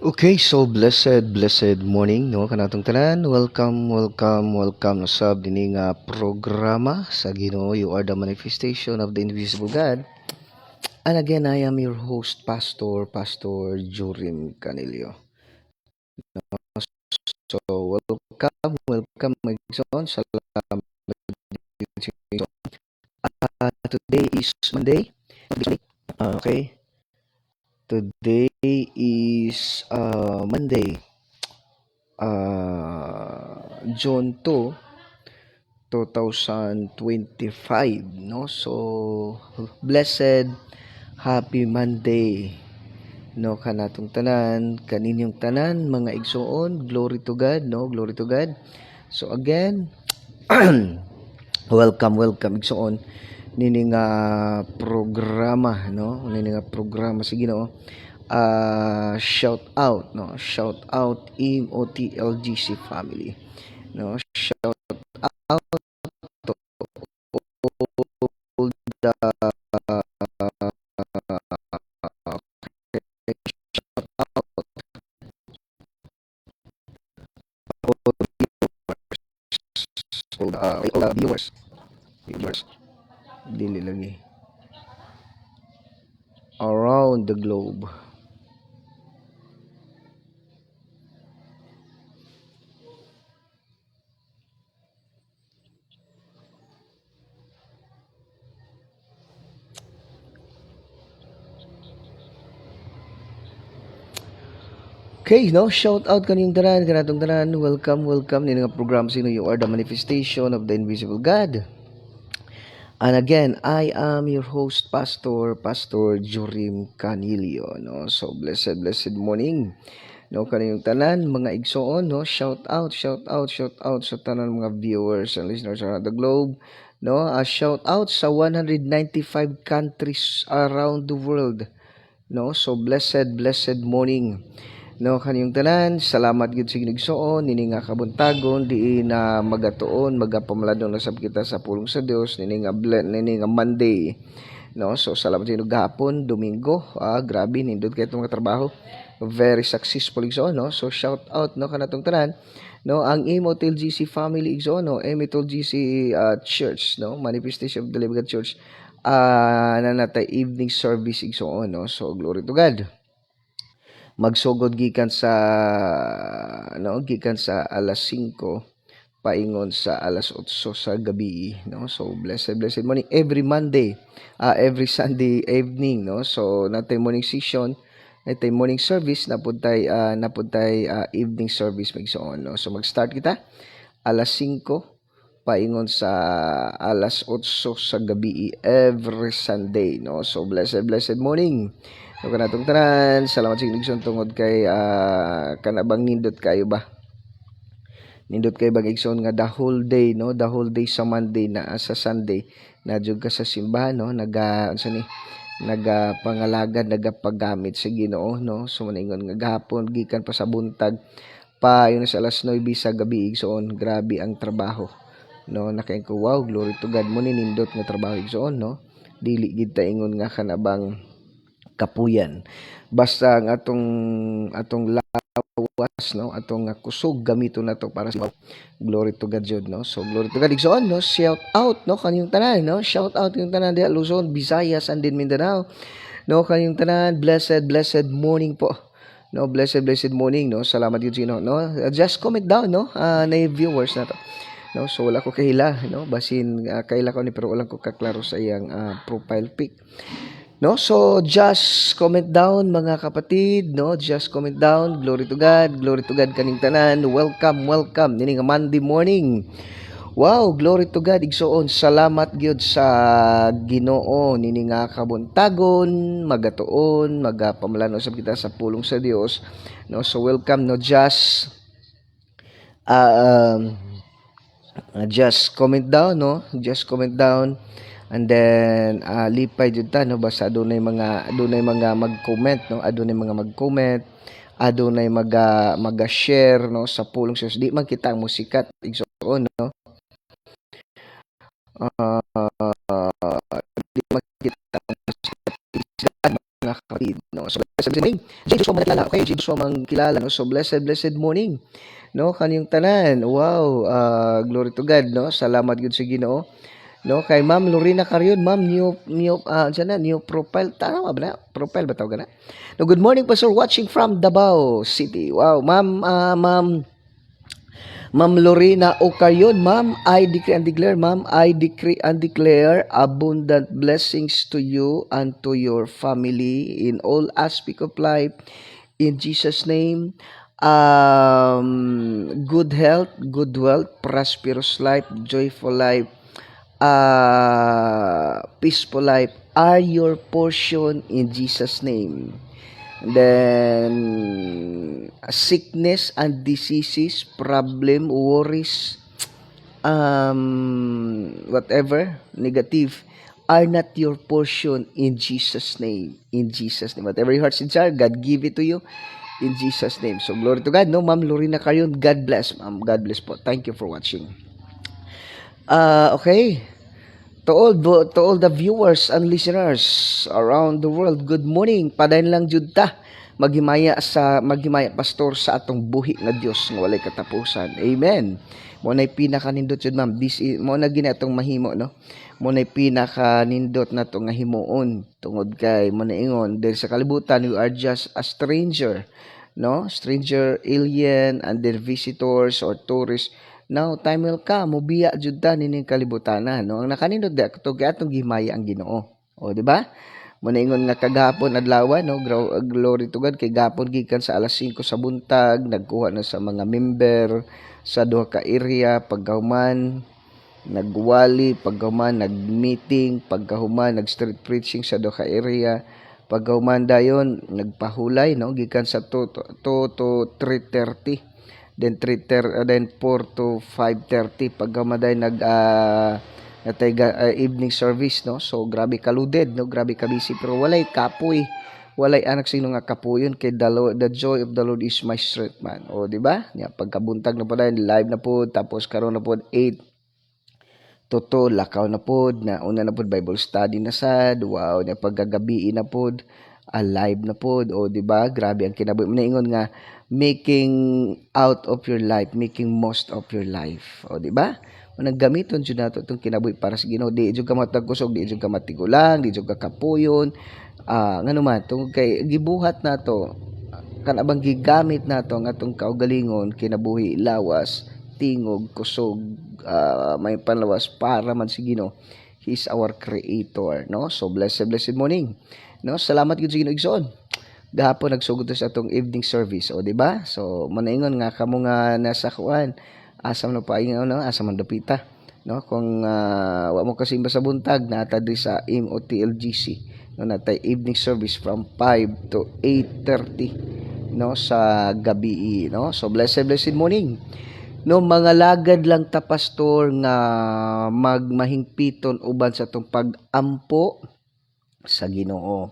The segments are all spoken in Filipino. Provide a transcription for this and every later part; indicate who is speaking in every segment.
Speaker 1: Okay, so blessed morning no kanatong tanan. Welcome na sab dinhi nga programa sa Ginoo. You are the manifestation of the invisible God. And again, I am your host, Pastor Jorim Canilio. So welcome my son. Salamat sa inyo. Today is Monday. Okay, today is Monday. June 2, 2025, no? So blessed happy Monday, no, kanatong tanan, kaninyong tanan mga igsoon. Glory to God, no? Glory to God. So again, welcome igsoon nini nga programa, no? Nini nga programa sige no. Shout out, no? Shout out MOTLGC family, no? Shout out to all the all the viewers dili lagi around the globe. Okay, no? Shout out kaniyong tanan, kanatong tanan. Welcome nini nga program sino you are the manifestation of the invisible God. And again, I am your host, Pastor Jorim Canilio, no? So blessed morning, no, kaniyong tanan mga igsoon, no? Shout out sa tanan mga viewers and listeners around the globe, no? Shout out sa 195 countries around the world, no? So blessed morning, no, kaniyong tanan. Salamat gid sa ginigsoon nini nga kabuntagon di na magatuon magapamaladong nasab kita sa pulong sa Dios nini nga Monday, no. So salamat sa inyo gahapon Domingo. Grabe nindot kay itong mga trabaho, very successful igsoon, no. So shout out, no, kanatong tanan, no, ang Imotl GC family igsoon, no, Imotl GC Church, no, Manifestation of the Living God Church, nanatay evening service igsoon, no. So glory to God. Magsugod gikan sa alas 5 paingon sa alas 8 sa gabi, no. So blessed morning every Monday, every Sunday evening, no. So natay morning session, natay morning service, napuntay evening service magsoon, no. So mag-start kita alas 5 paingon sa alas 8 sa gabi every Sunday, no. So blessed morning, no, kanatong tanan. Salamat sa inigsoon tungod kay kanabang nindot kay bang igsoon nga the whole day, no, the whole day sa Monday na sa Sunday na jud ka sa simbahan, no, nagapangalagad, nagapagamit sa Ginoo, no. So maningon nga gahapon gikan pa sa buntag pa yun sa alas 9 sa gabi igsoon, grabe ang trabaho, no. Nakain ko, wow, glory to God mo ni nindot nga trabaho igsoon, no. Dili gid ta ingon nga kanabang kapuyan, basta ang atong lawas, no, atong kusog gamiton nato para sa glory to God jud, no. So glory to God igsoon, no. Shout out, no, kaniyong tanan, no. Shout out yung tanan diha Luzon, Visayas and din Mindanao, no, kaniyong tanan. Blessed morning po, no. Blessed morning, no. Salamat yun sino, no. Just comment down, no, na viewers na to, no. So wala ko kahila, no, basin kaila ko ni pero wala ko kaklaro sa iyang profile pic, no. So just comment down mga kapatid, no. Just comment down. Glory to God kaning tanan. Welcome nini nga Monday morning. Wow, glory to God igsoon. Salamat gyud sa Ginoo nini nga kabuntagon, magatuon, magapamlano sab kita sa pulong sa Dios, no. So welcome, no. Just comment down, no. Just comment down. And then lipay jud ta, no, basta adunay mga mag-comment, no, adunay mga mag-comment, adunay maga-share, no, sa pulong sa Dios. Di man kita musikat igsoon, no. Di man kita musikat mga kapatid, no? So blessed morning. Jesus mo kilala. Okay, Jesus mo mang kilala, no? So blessed morning, no? Kaniyong tanan. Wow, glory to God, no? Salamat gud sa Ginoo. No, kay Ma'am Lorena Carion, Ma'am new profile tama ba na? Profile ba tawag na? No, good morning Pastor watching from Davao City. Wow, Ma'am Lorena Ocarion, Ma'am, I decree and declare, Ma'am, I decree and declare abundant blessings to you and to your family in all aspect of life. In Jesus' name, good health, good wealth, prosperous life, joyful life, peaceful life are your portion in Jesus' name. Then sickness and diseases, problem, worries, whatever negative are not your portion in Jesus' name. In Jesus' name. Whatever your heart's desire, God give it to you in Jesus' name. So glory to God. No, Ma'am Lorena Carion, God bless, Ma'am. God bless po. Thank you for watching. Okay. To all the viewers and listeners around the world, good morning. Padayon lang jud ta maghimaya pastor sa atong buhi nga Dios nga walay katapusan. Amen. Mo nay pinakanindot jud ma'am. Mo na gini atong mahimo no. Mo nay pinakanindot nato nga himuon tungod kay mo na ingon dahil sa kalibutan we are just a stranger, no? Stranger, alien, and then visitors or tourists. Now, time will come, mubiya jud ta nining kalibutanan, no? Ang nakanindot di ato kay atong gihimaya ang Ginoo. O, di ba? Mo ingon nga kagahapon adlaw, no? Glory to God kay gahapon gikan sa alas 5 sa buntag, nagkuha na sa mga member sa duha ka area pagkahuman, nagwali pagkahuman, nagmeeting pagkahuman, nag-street preaching sa duha ka area. Pagkahuman dayon nagpahulay, no? Gikan sa 2 to 3:30. Then 4 to 5:30 pagkamaday natay evening service, no? So grabe kaluded, no? Grabe kabisi pero walay kapoy, walay anak sino nga kapuyon kay the joy of the Lord is my strength, man. O di ba? Nya pagkabuntag na po live na po, tapos karon na po 8 to 2 lakaw na po na una na po Bible study na sad. Wow, nya pagkagabi na po live na po. O di ba? Grabe ang kinabuhi mo na ingon nga making out of your life, making most of your life. O, di ba? Manang gamiton jud nato itong kinabuhi para sa Ginoo. Di jud ka matagkusog, di jud ka matigulang, di jud ka kapuyon. Ngano man tungod kay gibuhat nato kanabang gigamit nato ang atong kaugalingon kinabuhi lawas, tingog, kusog, may panlawas para man sa Ginoo. He is our creator, no? So blessed morning. No, salamat gid sa Ginoo igsoon. Gahapon nagsugod sa atong evening service, o di ba? So manaingon nga kamo nga nasa kuan, asam na paingon, no? Asam man dapita, no? Kung wa mo kasimba sa buntag nata di sa MOTLGC, no? Natay evening service from 5 to 8:30, no? Sa gabi, no? So blessed morning. No, mga lagad lang ta pastor nga magmahingpiton uban sa tong pag-ampo sa Ginoo.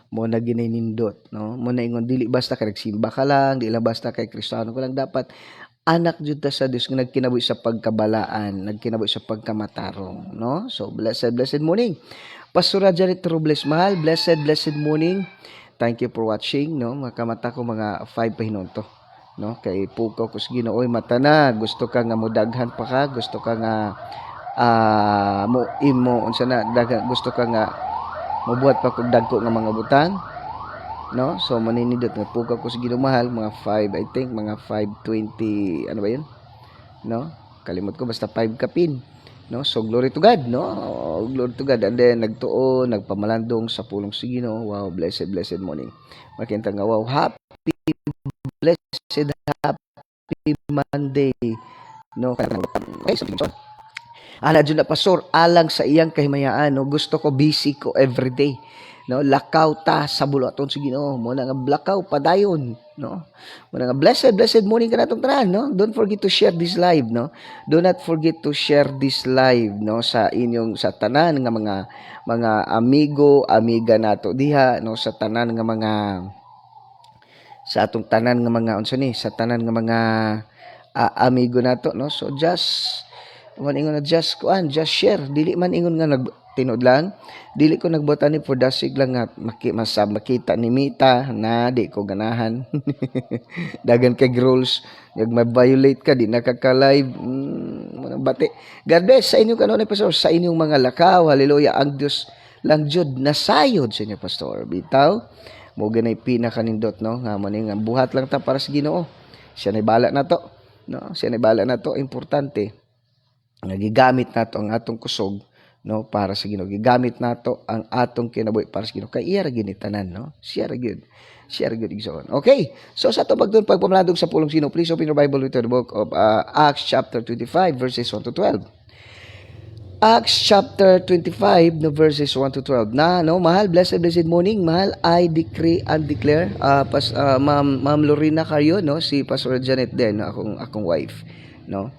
Speaker 1: Mo na gininindot, no? Mo na ingon dili basta kay nagsimba ka lang, dili basta kay Kristiyano ka lang, dapat anak jud ta sa Dios nga nagkinabuhi sa pagkabalaan, nagkinabuhi sa pagkamatarong, no? So blessed morning. Pastor Janet Robles mahal, blessed morning. Thank you for watching, no? Makamata ko mga 5 pa hinunto, no? Kay pukaw ko sa Ginoo, oy mata na, gusto ka nga modaghan pa ka, gusto ka nga mo unsa na daghan, gusto ka nga mabuhat pa kog dagko nga mga butang, no? So maninidot nga pukaw ko sa Ginoo mahal mga 5, I think mga 5:20 ano ba yun, no? Kalimot ko basta 5 kapin, no? So glory to God, no? Glory to God. And then nagtuo, nagpamalandong sa pulong sa Ginoo. Wow, blessed morning. Makita nga wow, happy blessed happy Monday, no? Okay, so ala dyan na pastor, alang sa iyang kahimayaan, no? Gusto ko busy ko everyday, no? Lakaw ta sa bulaton sa Ginoo, mo na nga lakaw padayon, no? Mo na nga blessed morning ka natong tanan, no? Don't forget to share this live, no? Do not forget to share this live, no? Sa inyong sa tanan nga mga amigo, amiga nato diha, no? Sa tanan nga mga sa atong tanan nga mga unsa ni, sa tanan nga mga amigo nato, no? So just man ingon na just share, dili man ingon nga tinod lang, dili ko nagbuhat ni for dasig lang nga makita ni Mita na di ko ganahan. Dagan kay rules, nag ma-violate ka, di nakaka-live, mga bati. God bless sa inyong kanunay, Pastor, sa inyong mga lakaw, hallelujah, ang Diyos lang jud nasayod sa inyo, Pastor. Bitaw, mo ganay pinakanindot, no, nga maning buhat lang ta para sa Ginoo. Siya na bala na to, no, siya na bala na to, importante. Nagigamit nato ang atong kusog, no, para sa Ginoo. Gigamit nato ang atong kinabuhi para sa Ginoo. Kay iya ra gyud tanan, no. Siya ra gyud igsoon. Okay. So sa tubag doon pagpamalandong sa pulong sino, please open your Bible to the book of Acts chapter 25 verses 1 to 12. Acts chapter 25 no verses 1 to 12. Na no, mahal, blessed morning, mahal, I decree and declare Ma'am Lorena Caryo, no, si Pastor Janet din, no, akong wife, no.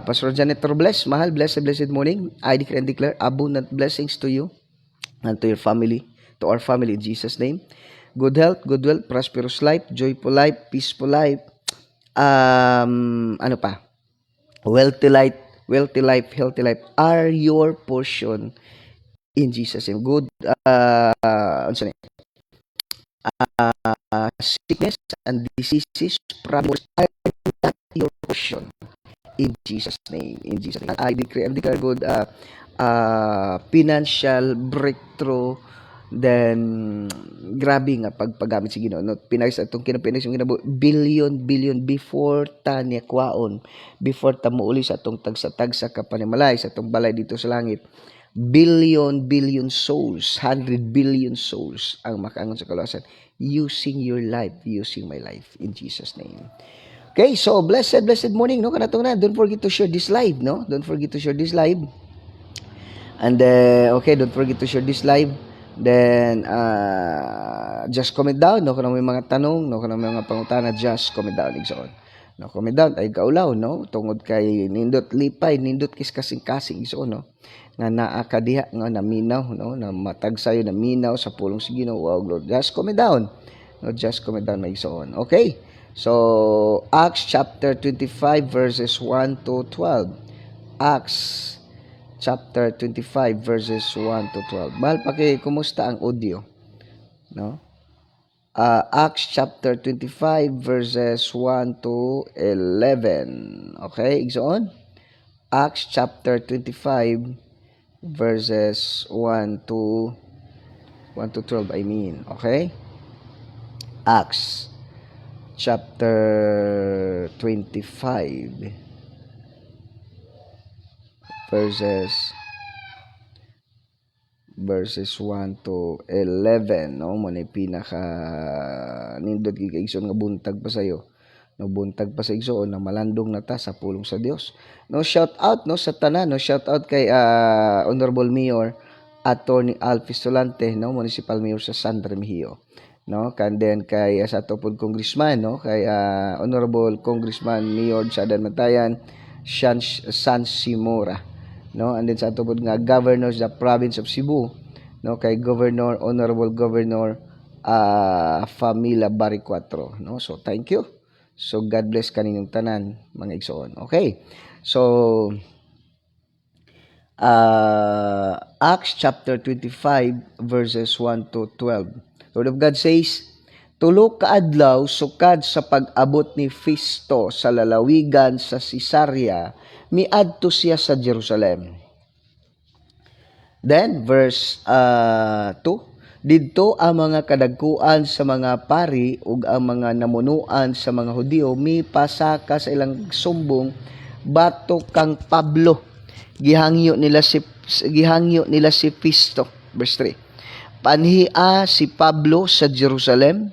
Speaker 1: Pastor Janet Robles, mahal, blessed morning. I decree and declare abundant blessings to you and to your family, to our family in Jesus' name. Good health, good wealth, prosperous life, joyful life, peaceful life, ano pa? Wealthy life, healthy life are your portion in Jesus' name. Good, sickness and diseases, problems are not your portion. In Jesus' name. I decree and declare good financial breakthrough. Then grabe nga pagpagamit sa Ginoo, no, pinay sa atong kinapinas yung billion before ta niya kwaon, before ta muuli sa atong tagsa kapanimalay sa atong balay dito sa langit. Billion souls, 100 billion souls ang makaangon sa kaluwasan using your life, using my life in Jesus' name. Okay, so blessed morning, no, kanatong na. Don't forget to share this live, no. Don't forget to share this live. And okay, don't forget to share this live. Then just comment down, no, kung may mga tanong, no, kung may mga pangutana, just comment down igsoon. No, comment down ay kaulaw, no, tungod kay nindot lipay, nindot kasing-kasing igsoon, no, nga naa ka diha nga naminaw, no, na matag sayo na minaw sa pulong sa Ginoo. Wow, Lord, just comment down, no, just comment down na igsoon. Okay. So, Acts chapter 25 verses 1 to 12. Acts chapter 25 verses 1 to 12. Mahal kumusta ang audio? No? Acts chapter 25 verses 1 to 11. Okay, igsoon? Acts chapter 25 verses 1 to 12, I mean. Okay? Acts chapter 25 verses 1 to 11, no, mo ni pinaka nindot giigsoon nga buntag pa sayo, no, buntag pa sa igsoon na malandong na ta sa pulong sa Dios. No, shout out, no, sa tanan, no, shout out kay Honorable Mayor Attorney Alfie Solante, no, Municipal Mayor sa San Remigio, no, and then kay sa tupod congressman, no, kay Honorable Congressman Mayor sa Matayan San Simora, no, and then sa tupod nga governor sa province of Cebu, no, kay Honorable Governor Famila Baricuatro, no. So thank you. So God bless kaninyong tanan, mga igsoon. Okay. So Acts chapter 25 verses 1 to 12. Word of God says, tulo ka adlaw sukad sa pag-abot ni Festo sa lalawigan sa Cesarea, miadto siya sa Jerusalem. Then verse 2, didto ang mga kadagkuan sa mga pari ug ang mga namunuan sa mga Hudiyo mipasaka sa ilang sumbong batok kang Pablo. Gihangyo nila si Festo. Verse 3. Panhia si Pablo sa Jerusalem,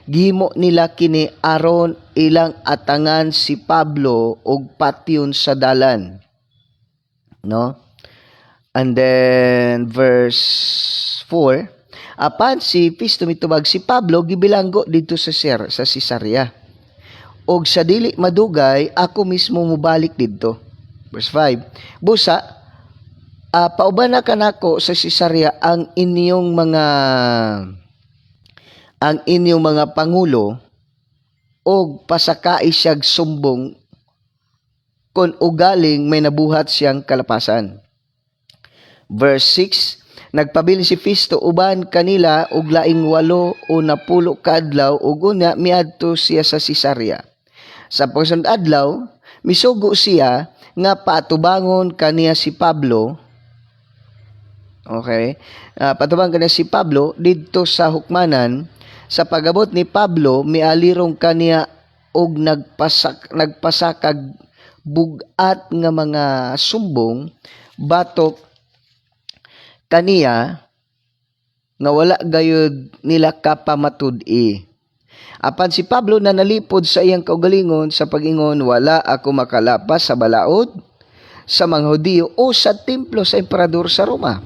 Speaker 1: gihimo nila kini aron ilang atangan si Pablo og patyon sa dalan, no. And then verse 4, apan si Festo mitubag si Pablo gibilanggo dito sa Cesarea, og sa dili madugay ako mismo mubalik didto. Verse 5, busa pauban na kanako sa Cesarea ang inyong mga pangulo og pasakai siyag sumbong kun ugaling may nabuhat siyang kalapasan. Verse 6, nagpabilin si Festo uban kanila og laing 8 o 10 ka adlaw ug unya miadto siya sa Cesarea. Sa pagsunod adlaw, misugo siya nga patubangon kaniya si Pablo. Okay? Patubangon kaniya si Pablo didto sa hukmanan. Sa pagabot ni Pablo, mialirong kaniya og nagpasakag bugat nga mga sumbong batok kaniya nga wala gayud nila kapamatud-i. Apan si Pablo na nalipod sa iyang kaugalingon sa pag-ingon, wala ako makalapas sa balaod sa mga Hudiyo o sa templo sa emperador sa Roma.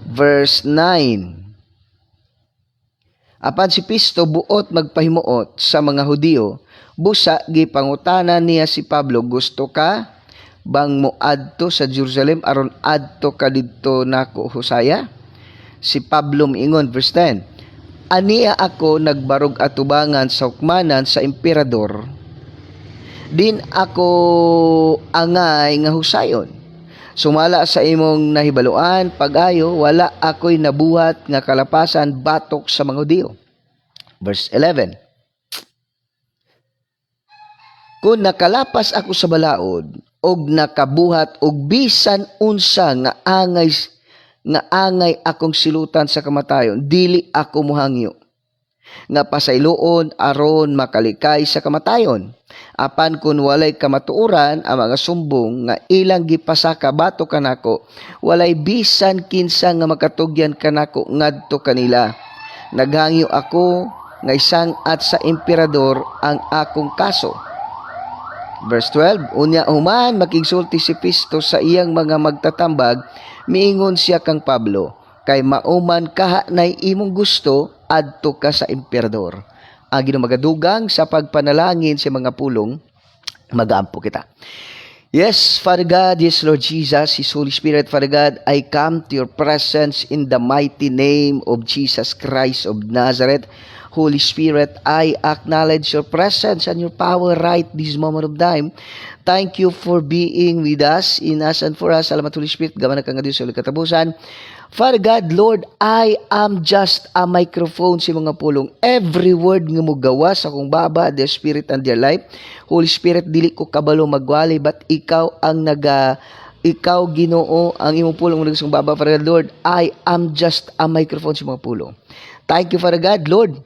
Speaker 1: Verse 9. Apan si Festo buot magpahimuot sa mga Hudiyo, busa gipangutanan niya si Pablo, gusto ka bang moadto sa Jerusalem aron adto ka didto nako husaya? Si Pablo miingon, verse 10. Aniya ako nagbarog atubangan sa hukmanan sa emperador. Din ako angay nga husayon. Sumala sa imong nahibaluan, pag-ayo, wala ako'y nabuhat nga kalapasan batok sa mga Hudiyo. Verse 11. Kung nakalapas ako sa balaod, og nakabuhat og bisan unsa nga angay akong silutan sa kamatayon, dili ako muhangyo nga pasayloon aron makalikay sa kamatayon. Apan kun walay kamatuoran ang mga sumbong nga ilang gipasaka bato kanako, walay bisan kinsa nga makatugyan kanako ngadto kanila. Naghangyo ako nga isang at sa emperador ang akong kaso. Verse 12, unya human makigsulti si Festo sa iyang mga magtatambag, miingon siya kang Pablo, kay mauman kaha nay imong gusto, adto ka sa emperador. Ang ginumagadugang sa pagpanalangin sa mga pulong, mag-aampo kita. Yes, Father God, yes, Lord Jesus, His Holy Spirit, Father God, I come to your presence in the mighty name of Jesus Christ of Nazareth. Holy Spirit, I acknowledge your presence and your power right this moment of time. Thank you for being with us, in us, and for us. Salamat, Holy Spirit. Gaman ka nga Diyos sa ulit katapusan. Father God, Lord, I am just a microphone sa mga pulong. Every word nga mo gawa sa kong baba, the Spirit and their life. Holy Spirit, dili ko kabalo magwali, but ikaw ang ikaw, Ginoo, ang imong pulong mo sa baba. Father God, Lord, I am just a microphone sa mga pulong. Thank you, Father God, Lord.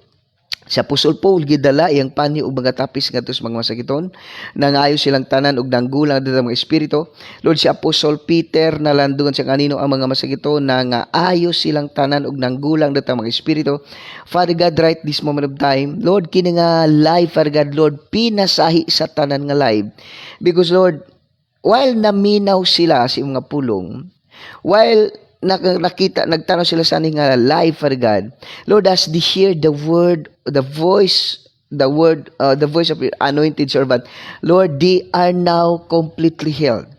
Speaker 1: Sa Apostol Paul gidala iyang panyo ug mga tapis ngadto sa mga masakiton, nangayo silang tanan og nanggulang dito mga espiritu. Lord, si Apostol Peter nalandungan sa kanino ang mga masakiton na nga ayo silang tanan og nanggulang dito mga espiritu. Father God, right this moment of time, Lord, kini nga live, Father God, Lord, pinasahi sa tanan nga live. Because Lord, while naminaw sila sa mga pulong, while nagtanong sila sa nga live, Father God, Lord, as they hear the word, the voice of your anointed servant, Lord, they are now completely healed.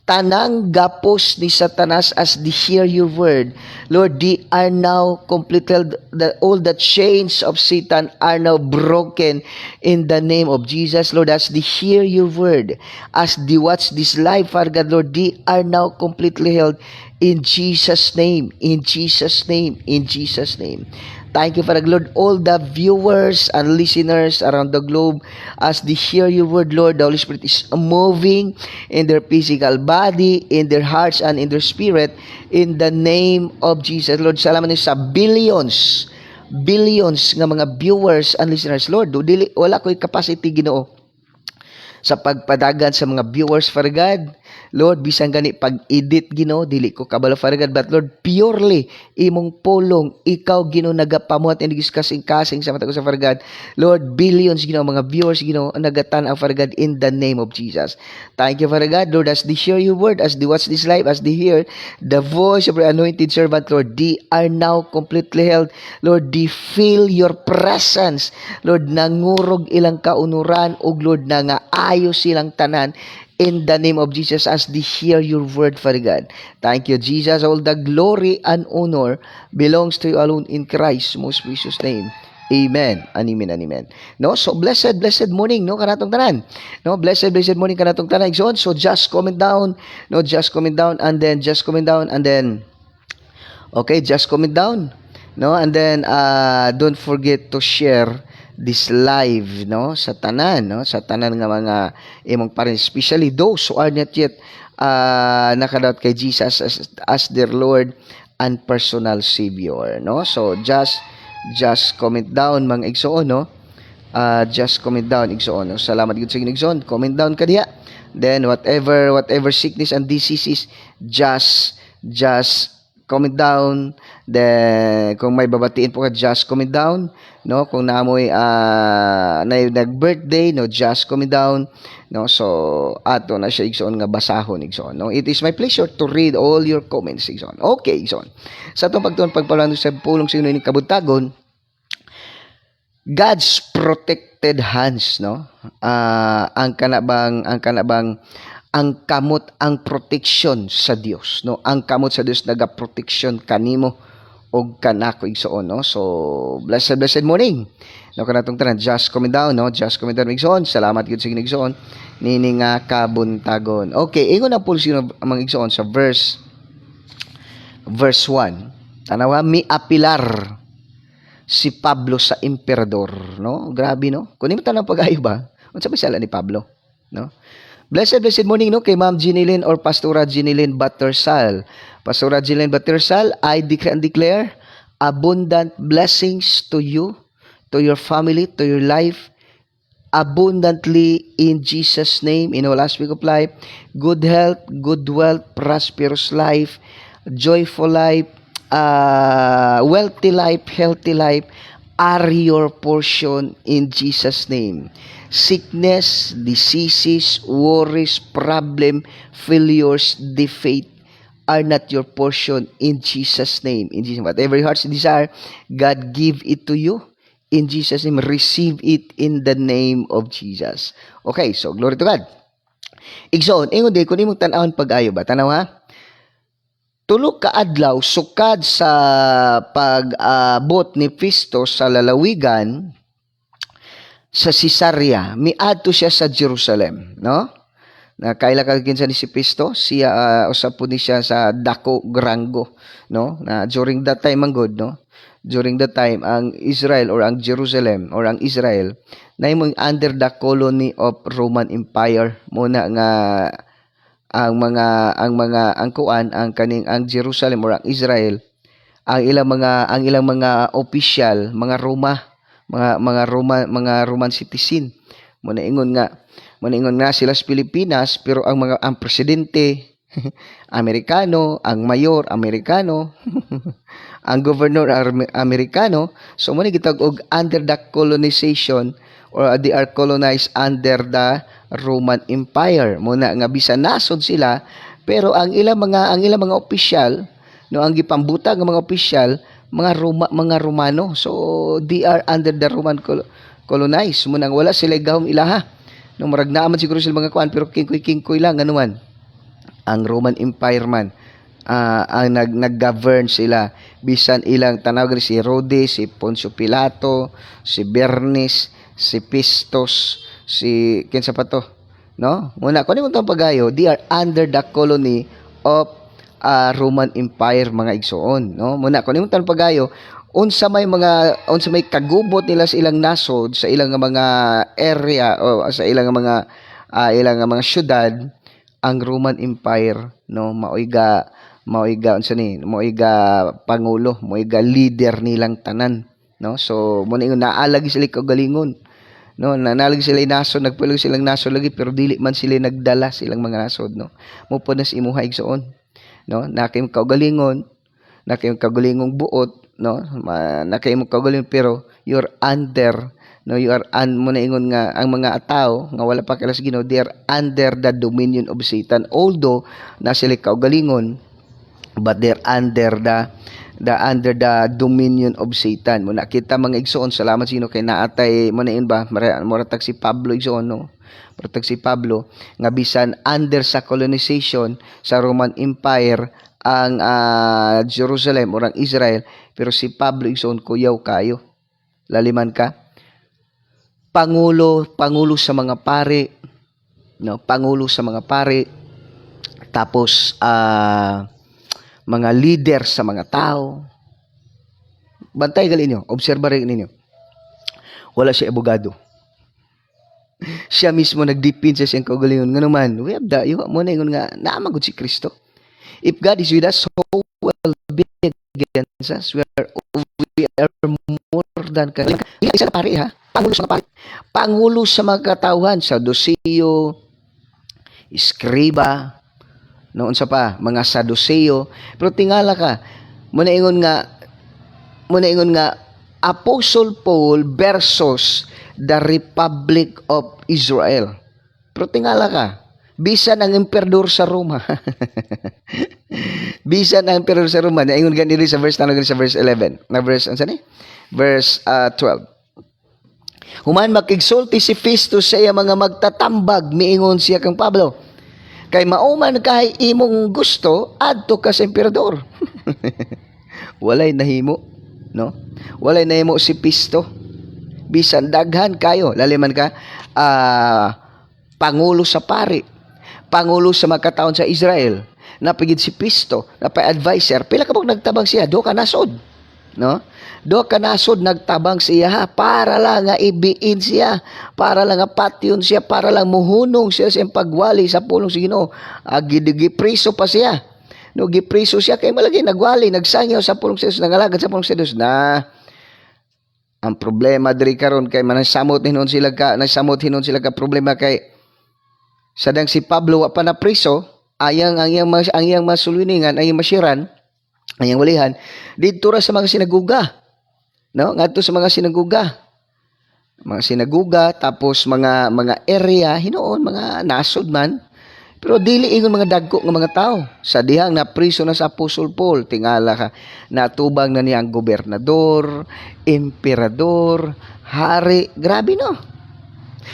Speaker 1: Tanang gapos ni Satanas as they hear your word, Lord, they are now completely, all the chains of Satan are now broken in the name of Jesus. Lord, as they hear your word, as they watch this live, Father God, Lord, they are now completely healed in Jesus' name, in Jesus' name, in Jesus' name. Thank you, Father Lord, all the viewers and listeners around the globe, as they hear your word, Lord, the Holy Spirit is moving in their physical body, in their hearts, and in their spirit, in the name of Jesus. Lord, salamat sa billions nga mga viewers and listeners. Lord, wala ko'y capacity, Ginoo, sa pagpadagan sa mga viewers, Father God. Lord, bisan gani pag-edit, Ginoo, dili ko kabalo, Father God, but Lord, purely imong pulong, ikaw, Ginoo, nagapamuhat and kasing-kasing sa mata ko sa Father God. Lord, billions, Ginoo, mga viewers, Ginoo, nagatan ang Father God in the name of Jesus. Thank you, Father God, Lord, as they hear your word, as they watch this live, as they hear the voice of your anointed servant, Lord, they are now completely healed. Lord, they feel your presence. Lord, nangurog ilang kaunuran, ug Lord, na nga ayos silang tanan in the name of Jesus as they hear your word, Father God. Thank you, Jesus. All the glory and honor belongs to you alone in Christ's most precious name. Amen. Animin, animin. No, so blessed morning, no, kanatong tanan. No, blessed morning kanatong tanan. So just comment down, no, just comment down, and then just comment down, and then okay, just comment down, no, and then don't forget to share this live, no, sa tanan, no, sa tanan nga mga imong parents, especially those who are not yet nakadawat kay Jesus as their Lord and personal Savior, no. So just comment down mga igsoon, no. Just comment down igsoon, no. Salamat gid sa igsoon. Comment down ka diha. Then whatever sickness and diseases, just comment down. Then kung may babatiin po ka, just comment down, no. Kung naamoy nag-birthday, no, just comment down, no. So ato na siya igsoon nga basahon igsoon, no. It is my pleasure to read all your comments igsoon. Okay igsoon, sa atong pagpalano sa pulong sa inyo ni kabutagon, God's protected hands, no. Ang kanabang ang kamot, ang protection sa Dios, no. Ang kamot sa Dios naga-protection kanimo og kanako igsoon, no. So blessed morning, no, kanatong tanan. Just comment down, no, just comment down igsoon. Salamat gid sa igsoon nini nga kabuntagon. Okay, ingon na pulsi no mga igsoon sa verse 1. Tanawa, mi apilar si Pablo sa emperador, no. Grabe, no. Kunin mo tanang pag-ayo ba? Unsa ba sala ni Pablo, no? Blessed morning, no, kay Ma'am Ginilyn or Pastora Ginilyn Batersal. Pastora Ginilyn Batersal, I decree and declare abundant blessings to you, to your family, to your life, abundantly in Jesus' name, in all aspect of life. Good health, good wealth, prosperous life, joyful life, wealthy life, healthy life are your portion in Jesus' name. Sickness, diseases, worries, problem, failures, defeat are not your portion in Jesus' name. In Jesus' name. Whatever your heart's desire, God give it to you in Jesus' name. Receive it in the name of Jesus. Okay, so glory to God. Igsoon, ingon di, kung imong tanawon pag-ayo ba? Tanaw ha? Tulo ka adlaw sukad sa pag-abot ni Festus sa lalawigan sa Cesarea, miadto siya sa Jerusalem, no? Na kaila ka kinsa ni si Festus, siya usab po ni siya sa dako Grango, no? Na during that time ang god, no? During that time ang Israel or ang Jerusalem or ang Israel naimong under the colony of Roman Empire muna nga ang Jerusalem or ang Israel, ang ilang mga official, mga Roman citizen. Muna ingon nga sila sa Pilipinas, pero ang presidente Amerikano, ang mayor Amerikano, ang governor Amerikano. So muna gitawag og under the colonization, or they are colonized under the Roman Empire. Muna nga bisan nasod sila, pero ang ilang mga opisyal, no, ang gipambutang nga mga opisyal, mga Romano. So they are under the Roman colonized. Muna wala sila gahom ilaha. No, marag naaman siguro sila mga kuan, pero kingkoy lang anuman. Ang Roman Empire man ang nag-govern sila, bisan ilang tanaw si Herodes, si Poncio Pilato, si Bernice, si Pistos, si kinsa pa to, no? Muna kuno mo tong pagayo, they are under the colony of Roman Empire mga igsoon, no? Muna kuno mo tong pagayo, unsa may kagubot nila sa ilang nasod, sa ilang mga area o sa ilang mga syudad, ang Roman Empire, no, maoiga pangulo, maoiga leader nilang tanan, no? So mo ningon naalagi sila kagalingon, no, nanalag sila nasod, nagpulag silang nasod lagi, pero dili man sila nagdala silang mga nasod, no. Mo po na si imuha igsoon, no, nakay kagalingon, buot, no, nakay kagalingon, pero you're under, no, mo na ingon nga ang mga tao nga wala pa kila sa Ginoo, they are under the dominion of Satan, although na sila kagalingon, but they're under the dominion of Satan. Muna kita mga igsoon, salamat sino kay naatay mo na yun ba, moratag si Pablo igsoon, no, moratag si Pablo nga bisan under sa colonization sa Roman Empire ang Jerusalem or ang Israel, pero si Pablo igsoon kuyaw kayo, Laliman ka. Pangulo sa mga pari, no? Pangulo sa mga pari. Tapos mga leader sa mga tao. Bantay gali ninyo, obserba rin ninyo. Wala siya abogado. Siya mismo nagdipin sa siyang kaugalingon. Nga naman, we have the, yung mo na yung nga, naamagod si Kristo. If God is with us, so will be against us. We are more than conquerors. Isa na pari ha. Pangulo sa mga pari. Pangulo sa mga katauhan. Saduceo, Iskriba, noon sa pa, mga Saduceo. Pero tingala ka, muna ingon nga, Apostle Paul versus the Republic of Israel. Pero tingala ka, bisan ang emperador sa Roma. Bisan ang emperador sa Roma. Naingon ganito sa verse 11. Na verse, ano saan eh? Verse 12. Human makigsulti si Festus sa iya mga magtatambag, miingon siya kang Pablo. Kay mauman kay imong gusto, adto ka sa emperador. Walay nahimo, no? Walay nahimo si Pisto. Bisan daghan kayo, laliman ka, pangulo sa pari, pangulo sa mga kataon sa Israel, napigid si Pisto, napay-advisor, pila ka bang nagtabang siya, do ka nasod, no? Do ka nasod nagtabang siya para lang nga ibiin siya, para lang nga patyon siya, para lang muhunong siya sa pagwali sa pulong sa Ginoo. Gipriso pa siya. No, gipriso siya kay malagi nagwali, nagsangyaw sa pulong sa Dios, nangalagad sa pulong sa Dios na ang problema diri karon kay nasamot hinon sila ka problema kay sadang si Pablo wa pa na priso, ang iyang masulwiningan, ang masiran, ang walihan didto ra sa mga sinaguga. No, ngadto sa mga sinaguga, tapos mga area hinuon mga nasod man, pero dili ingon mga dagko nga mga tao. Sa dihang na priso na sa Apostle Paul, tingala ka, natubang na niya ang gobernador, emperador, hari, grabe no.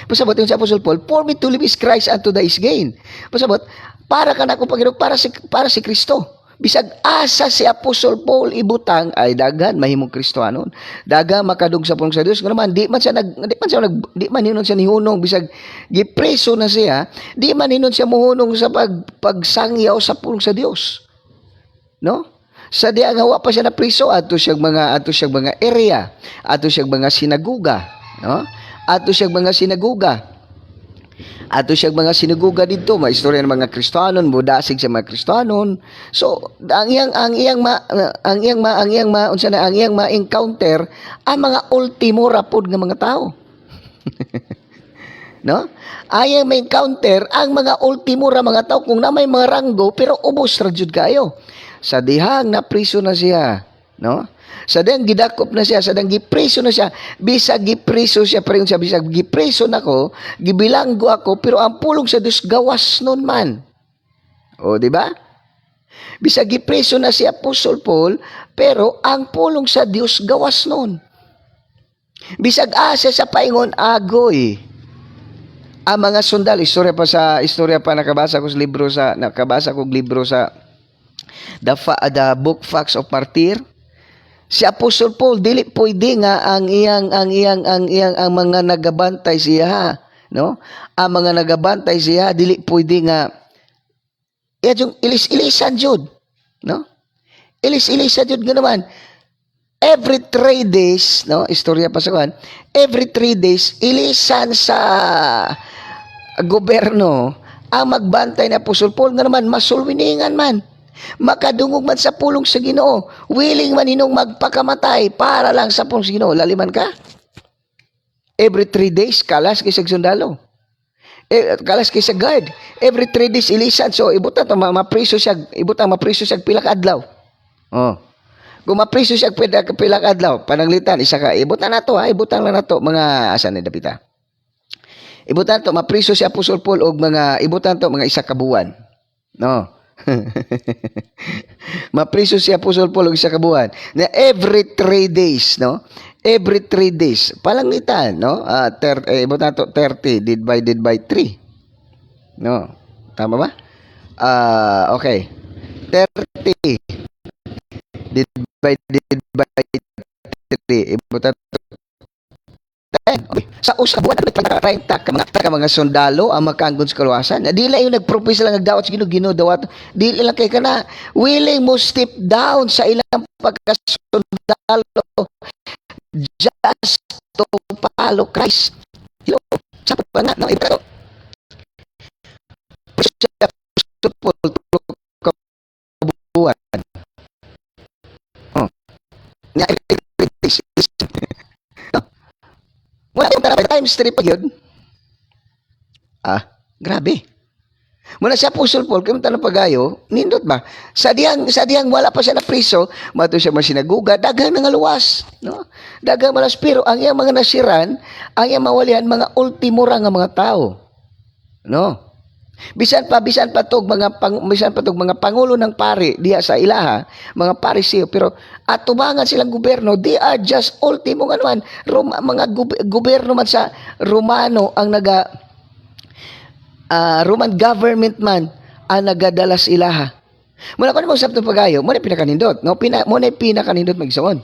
Speaker 1: Pasabot yung sa Apostle Paul, for me to live is Christ and to die is gain. Pasabot, para ka na akong Panginoon, para si Kristo. Bisag asa si Apostle Paul ibutang ay daghan mahimong Kristohanon. Daga makadug sa pulong sa Dios. Naman di man hinon siya nihunong bisag gipreso na siya, di man hinon siya muhunong sa pagsangyaw sa pulong sa Dios. No? Sa diya nga wa pa siya na priso ato siyang mga area, ato siyang mga sinaguga, no? Ato siyang mga sinaguga dito, maistorya ng mga Kristohanon, mudasig sa mga Kristohanon. So, ang iyang ma-encounter ang mga ultimo rapod ng mga tao. No? Ayang ma-encounter ang mga ultimo ra mga tao kung na may mga ranggo pero ubos ra jud kayo. Sa dihang na priso na siya, no? Sa dang gidakop na siya, sa dang gipreso na siya, bisag gipreso siya, pero siya, bisag gipreso na ko, gibilanggo ako, pero ang pulong sa Diyos gawas nun man. O, di ba? Bisag gipreso na si Apostle Paul, pero ang pulong sa Diyos gawas nun. Bisag asa sa paingon agoy. Ang mga sundalo, istorya pa nakabasa ko libro sa The Book Facts of Martyr. Si Apostle Paul dili pwede nga ang mga nagabantay siya, no? Ang mga nagabantay siya dili pwede nga yung ilis-ilisan jud, no? Ilis-ilisan jud nga naman. Every 3 days, no? Istorya pa sa kan. Every 3 days ilisan sa gobyerno ang magbantay ni Apostle Paul nga naman masulwiningan man. Makadungog man sa pulong sa Ginoo, willing man inong magpakamatay para lang sa pulong sa Ginoo. Laliman ka? Every 3 days kalas kay sa sundalo, kalas kay sa guard. Every 3 days ilisan. So ibutan to mapriso siya pila ka adlaw. Oh, kung mapriso siya pila ka adlaw, pananglitan isa ka ibutan lang nato mga asan ni dapita. Ibutan to mapriso si Apostle Paul og mga isa ka buwan, no? Mapriso si Apostle Paul og isa ka buwan na every 3 days, no? Every 3 days palangitan, no? 30 divided by 3, no? Tama ba? Okay, 30 divided by 3 ibutan Sa usa buwan 30 ka mga sundalo ang makaanggon sa kaluwasan. Dili yung nagpropose lang nagdawat sa Ginoo dawat. Dili lang kay kana willing mo step down sa ilang pagkasundalo just to follow Christ. Hello. Sa pa na ito. Buwan. Oh. Wala yung tara times 3 pa yun. Grabe. Muna siya Apostle Paul, kung tanong pagayo, nindot ba? Sa diyang wala pa siya na priso, mato siya masinaguga, dagang nga luwas. No? Dagang malas, pero ang iyang mga nasiran, ang iyang mawalihan, mga ultimura nga mga tao. No? Bisan pa tog mga pangulo ng pari diha sa ilaha, mga pariseo, pero atubangan silang gobyerno, they are just ultimo nga naman mga gobyerno man sa Romano ang Roman government man ang nagadala sa ilaha. Muna ko na mag-usap itong pagayo, muna pinakanindot, no? Muna pinakanindot magsaon.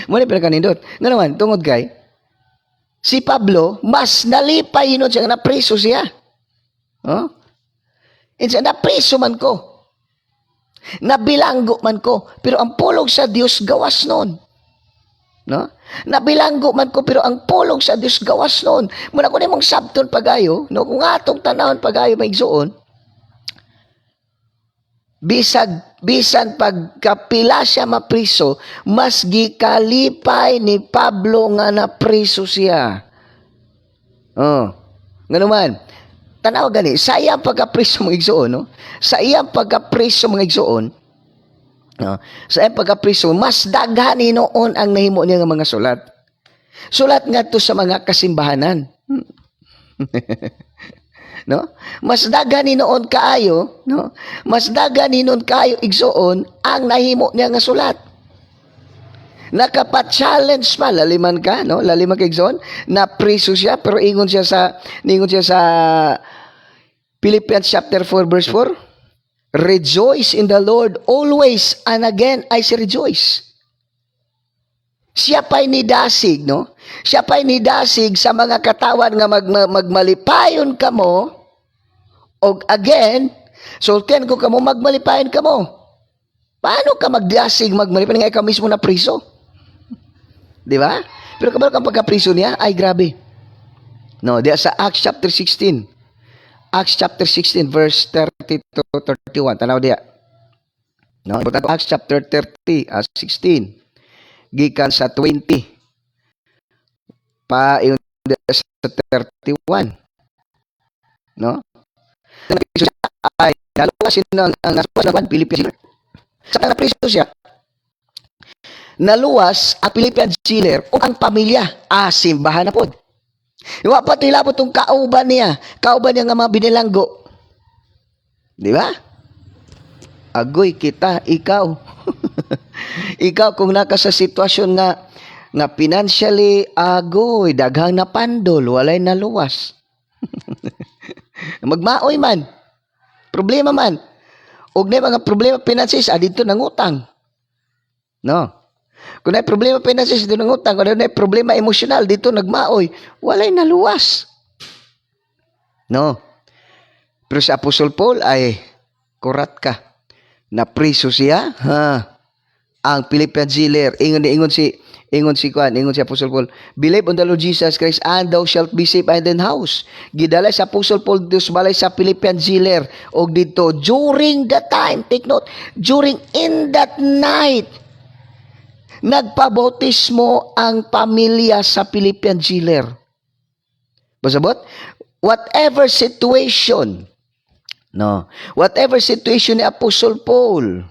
Speaker 1: Muna pinakanindot. Nga naman, tungod kay, si Pablo, mas nalipay yun siya, napreso siya. Oh? Insa napreso man ko. Nabilanggo man ko, pero ang pulong sa Dios gawas noon. No? Nabilanggo man ko, pero ang pulong sa Dios gawas noon. Muna ko nimong sabton pagayo, no? Kung atong tanawon pagayo maigsuon, bisan pagkapila siya mapriso, mas gikalipay ni Pablo nga napriso siya. Oh. Nga naman, tanaw gani, sa iyang pagkapriso mga igsuon, no? Sa iyang pagkapriso mga igsuon, no? Sa iyang pagkapriso, mas daghan noon ang nahimo niya nga mga sulat. Sulat nga to sa mga kasimbahanan. No? Mas daghan noon kaayo, no? Mas daghan noon kaayo igsuon ang nahimo niya nga sulat. Nakapa-challenge pa, laliman ka, no? Laliman ka igsoon, na priso siya, pero ingon siya sa Philippians chapter 4 verse 4, rejoice in the Lord always, and again I say rejoice. Siya pa'y nidasig, no? Siya pa'y nidasig sa mga katawan nga magmalipayon kamo, o again, sultian ko kamo, magmalipayon kamo. Paano ka magdasig, magmalipayon nga ikaw mismo na priso? Di ba? Pero kabalo kang pagkapriso niya, ay grabe. No, diya sa Acts chapter 16. Acts chapter 16 verse 30 to 31. Tanaw diya. No, Acts chapter 30 16. Gikan sa 20. Pa yung sa 31. No? Ay, naluwasin ang nasuwas ng Philippians. Sa napriso siya, naluwas ang Philippian jailer o ang pamilya. Simbahan na po. Iwa pa tilapot itong kauban niya nga mga binilanggo. Di ba? Agoy kita, ikaw. Ikaw kung naka sa sitwasyon nga financially, agoy, daghang na pandol, walay naluwas. Magmaoy man. Problema man. Og na mga problema finances, dito nang utang. No? Kung na problema finances, dito nang utang. Kung na problema emosyonal, dito nagmaoy. Walay naluwas. No? Pero sa Apostle Paul ay kurat ka. Napriso siya. Ang Philippian jailer, ingon si Apostle Paul, believe on the Lord Jesus Christ and thou shalt be safe and in house. Gidala sa Apostle Paul Diyos balay sa Philippian jailer og dito during the time, take note, in that night, nagpabautismo ang pamilya sa Philippian jailer. Basabot? Whatever situation ni Apostle Paul,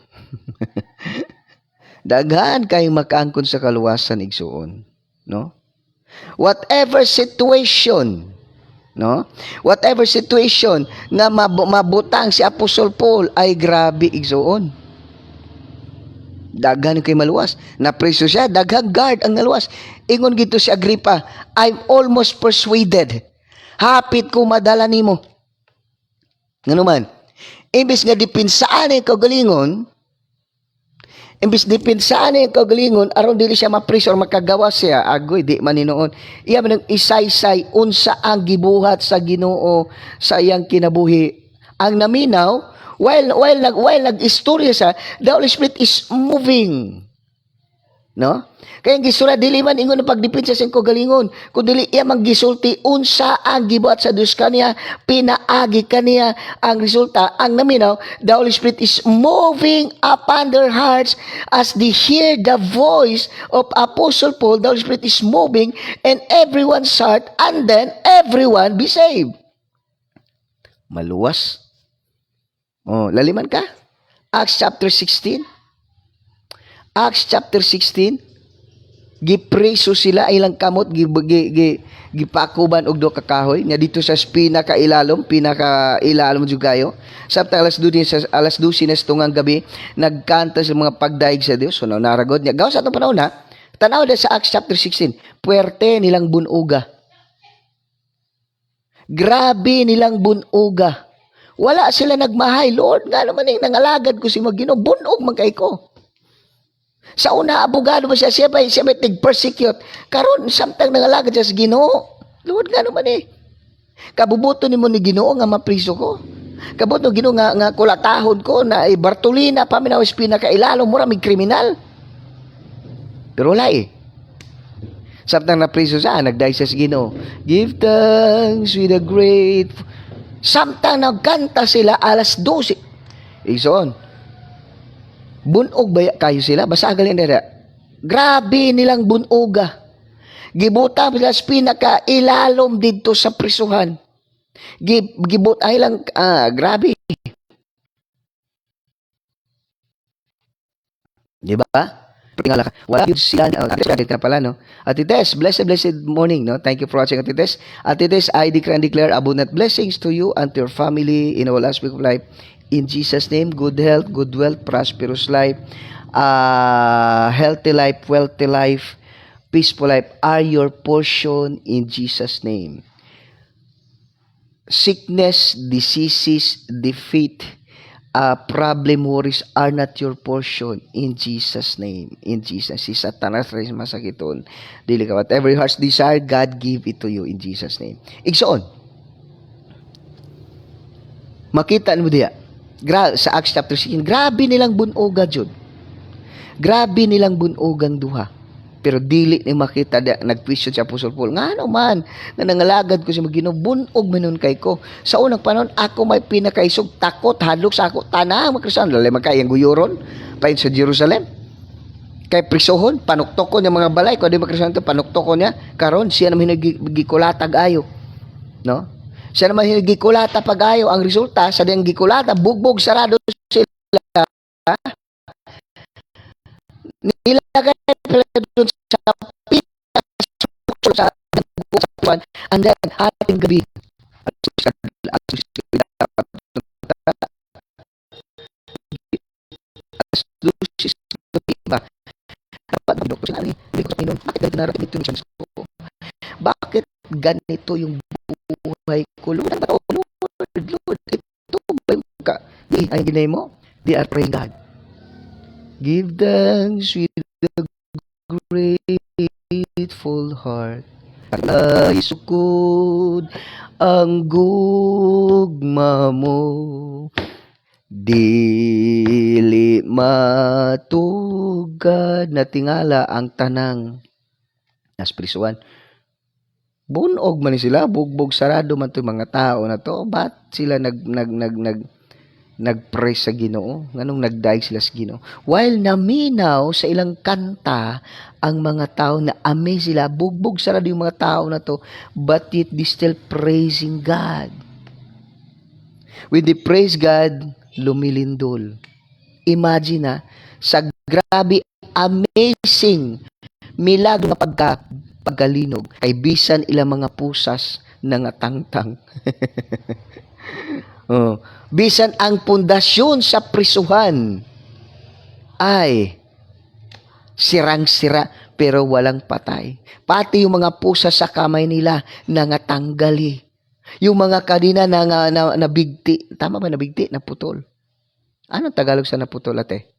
Speaker 1: daghan kayong makaangkon sa kaluwasan igsuon, no? Whatever situation nga mabutang si Apostle Paul ay grabe igsuon. Daghan kay maluwas. Napreso siya, daghang guard ang naluwas. Ingon gito si Agripa, I'm almost persuaded. Hapit ko madala nimo. Ngano man, imbes nga dipinsaan ang kagalingon, Imbis dipensaan niya yung kagalingon, aron dili siya mapriso or makagawa siya, agoy, di maninoon. Iya man isaysay, unsa ang gibuhat sa Ginoo sa iyang kinabuhi. Ang naminaw, while nag-istorya sa, the Holy Spirit is moving. No? Kaya ang gisura, dili man ingon ang pagdipinsa sa kagalingon, kundi iya gisulti unsa ang gibuhat sa Dios kaniya, pinaagi kaniya ang resulta. Ang naminaw, the Holy Spirit is moving upon their hearts as they hear the voice of Apostle Paul. The Holy Spirit is moving in everyone's heart, and then everyone be saved. Maluwas. Oh, laliman ka? Acts chapter 16. Acts chapter 16. Gipreso sila ilang kamot gipakuban og do ka kahoy nga dito sa pinakailalom jud kayo. Sabta alas 12 na tungang gabi nagkanta sa mga pagdaig sa Dios. So naragod niya. Gawas atong panahon ha. Tanaw da sa Acts chapter 16. Puwerte nilang bunuga. Grabe nilang bunuga. Wala sila nagmahay. Lord, nga naman nangalagad ko si Ginoo, bunog man kay ko. Sa una, abogado ba siya may tig-persecute. Karon samtang nangalagad siya sa Ginoo. Lord, nga naman kabubuto ni mo ni Ginoo nga mapriso ko. Kabubuto Ginoo nga kulatahon ko na Bartolina, paminawis pinakailalong mura may kriminal. Pero wala Samtang napriso siya, nagday siya sa Ginoo. Give thanks with a great... Samtang nagkanta sila alas 12. Igsoon. Bunog ba kayo sila? Basta galing nila. Grabe nilang bunoga. Gibuta sila sa pinakailalom dito sa prisuhan. Gibuta lang, grabe. Di ba? Tingala ka. Wala yun sila. Ate ka pala, no? Ate Tess, blessed morning, no? Thank you for watching, Ate Tess. Ate Tess, I declare and declare abundant blessings to you and to your family in all aspects of life. In Jesus' name, good health, good wealth, prosperous life, healthy life, wealthy life, peaceful life are your portion in Jesus' name. Sickness, diseases, defeat, problem, worries are not your portion in Jesus' name. In Jesus. Si Satanas rin masakiton. Dili ka. Whatever your heart's desire, God give it to you in Jesus' name. Igsoon. Makita mo diya. Sa Acts chapter 16, grabe nilang bunoga jud. Grabe nilang bunogang duha. Pero dili ni makita nag-question si Apostle Paul. Ngano man na nangalagad ko si Ginoo, bunog manon kay ko. Sa unang panahon ako may pinakaisog takot hadlok sa ako tanang makrisan lalay magkayang guyoron pain sa Jerusalem. Kay prisohon panuktokon yung mga balay ko di makrisan to panuktokon niya karon siya naman gikulatag ayo. No? Siya naman gikulata pag-ayo. Ang resulta sa diyang gikulata bugbog sarado sila. Nilagay doon sa pita sa buwan and then ating gabi bakit ganito yung buhay ko Lord ito ba yung ay ginay mo they are praying God give thanks with the grateful heart ay sukod ang gugma mo dili matugad na tingala ang tanang nasprisuan bunog man sila bugbog sarado man to mga tao na to bat sila nagpray sa Ginoo nganong nagdaig sila sa Ginoo while naminaw sa ilang kanta ang mga tao na amaze sila bugbog sarado yung mga tao na to but yet they still praising God when they praise God lumilindol imagine sa grabe amazing milagro na pagkalinog kay bisan ilang mga pusas nangatangtang oh, bisan ang pundasyon sa prisuhan ay sirang-sira pero walang patay. Pati yung mga pusa sa kamay nila nangatanggali. Yung mga kadina nabigti. Tama ba nabigti? Naputol. Anong Tagalog sa naputol ate?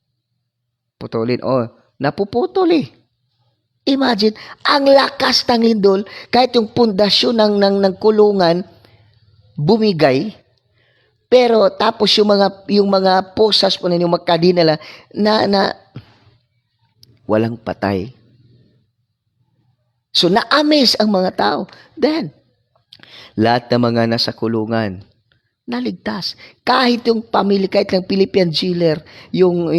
Speaker 1: Putulin. Oh, napuputol eh. Imagine, ang lakas ng lindol, kahit yung pundasyon ng kulungan, bumigay, pero tapos yung mga posas po na yung magkadinala na walang patay. So na-amaze ang mga tao. Then, lahat ng mga nasa kulungan, naligtas. Kahit yung pamilya, kahit ng Philippine jailer, yung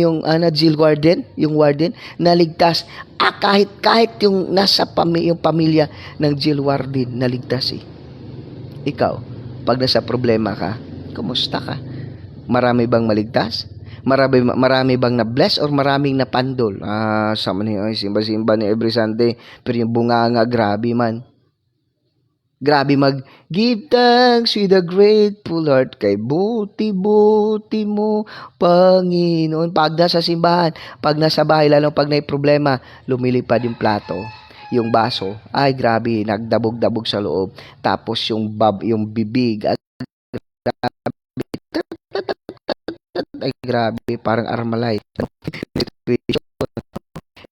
Speaker 1: jail warden, yung warden, naligtas. Kahit yung nasa yung pamilya ng jail warden, naligtas eh. Ikaw, pag nasa problema ka, kumusta ka? Marami bang maligtas? Marami bang na-bless or maraming napandol? Sama niyo, simba-simba ni every Sunday, pero yung bunganga, grabe man. Grabe give thanks with a grateful heart kay buti-buti mo, Panginoon. Pag nasa simbahan, pag nasa bahay, lalo pag may problema, lumilipad yung plato, yung baso. Ay, grabe, nagdabog-dabog sa loob. Tapos yung bibig, ay grabe, parang Armalite.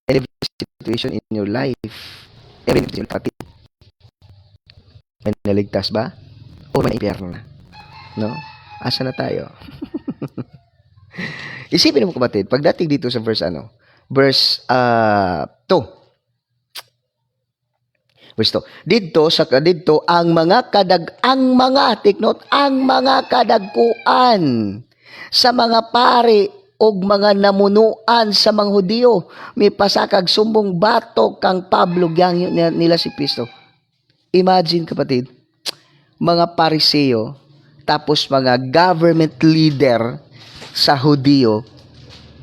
Speaker 1: Every situation in your life, every situation, pati may naligtas ba? O may impyerno na? No? Asa na tayo? Isipin mo kapatid, pagdating dito sa verse 2. Verse 2. Dito ang mga take note, ang mga kadagkuan sa mga pari og mga namunuan sa mga Hudiyo, may pasakag sumbong batok kang Pablo gyang nila si Pisto. Imagine kapatid, mga Pariseo, tapos mga government leader sa Hudiyo,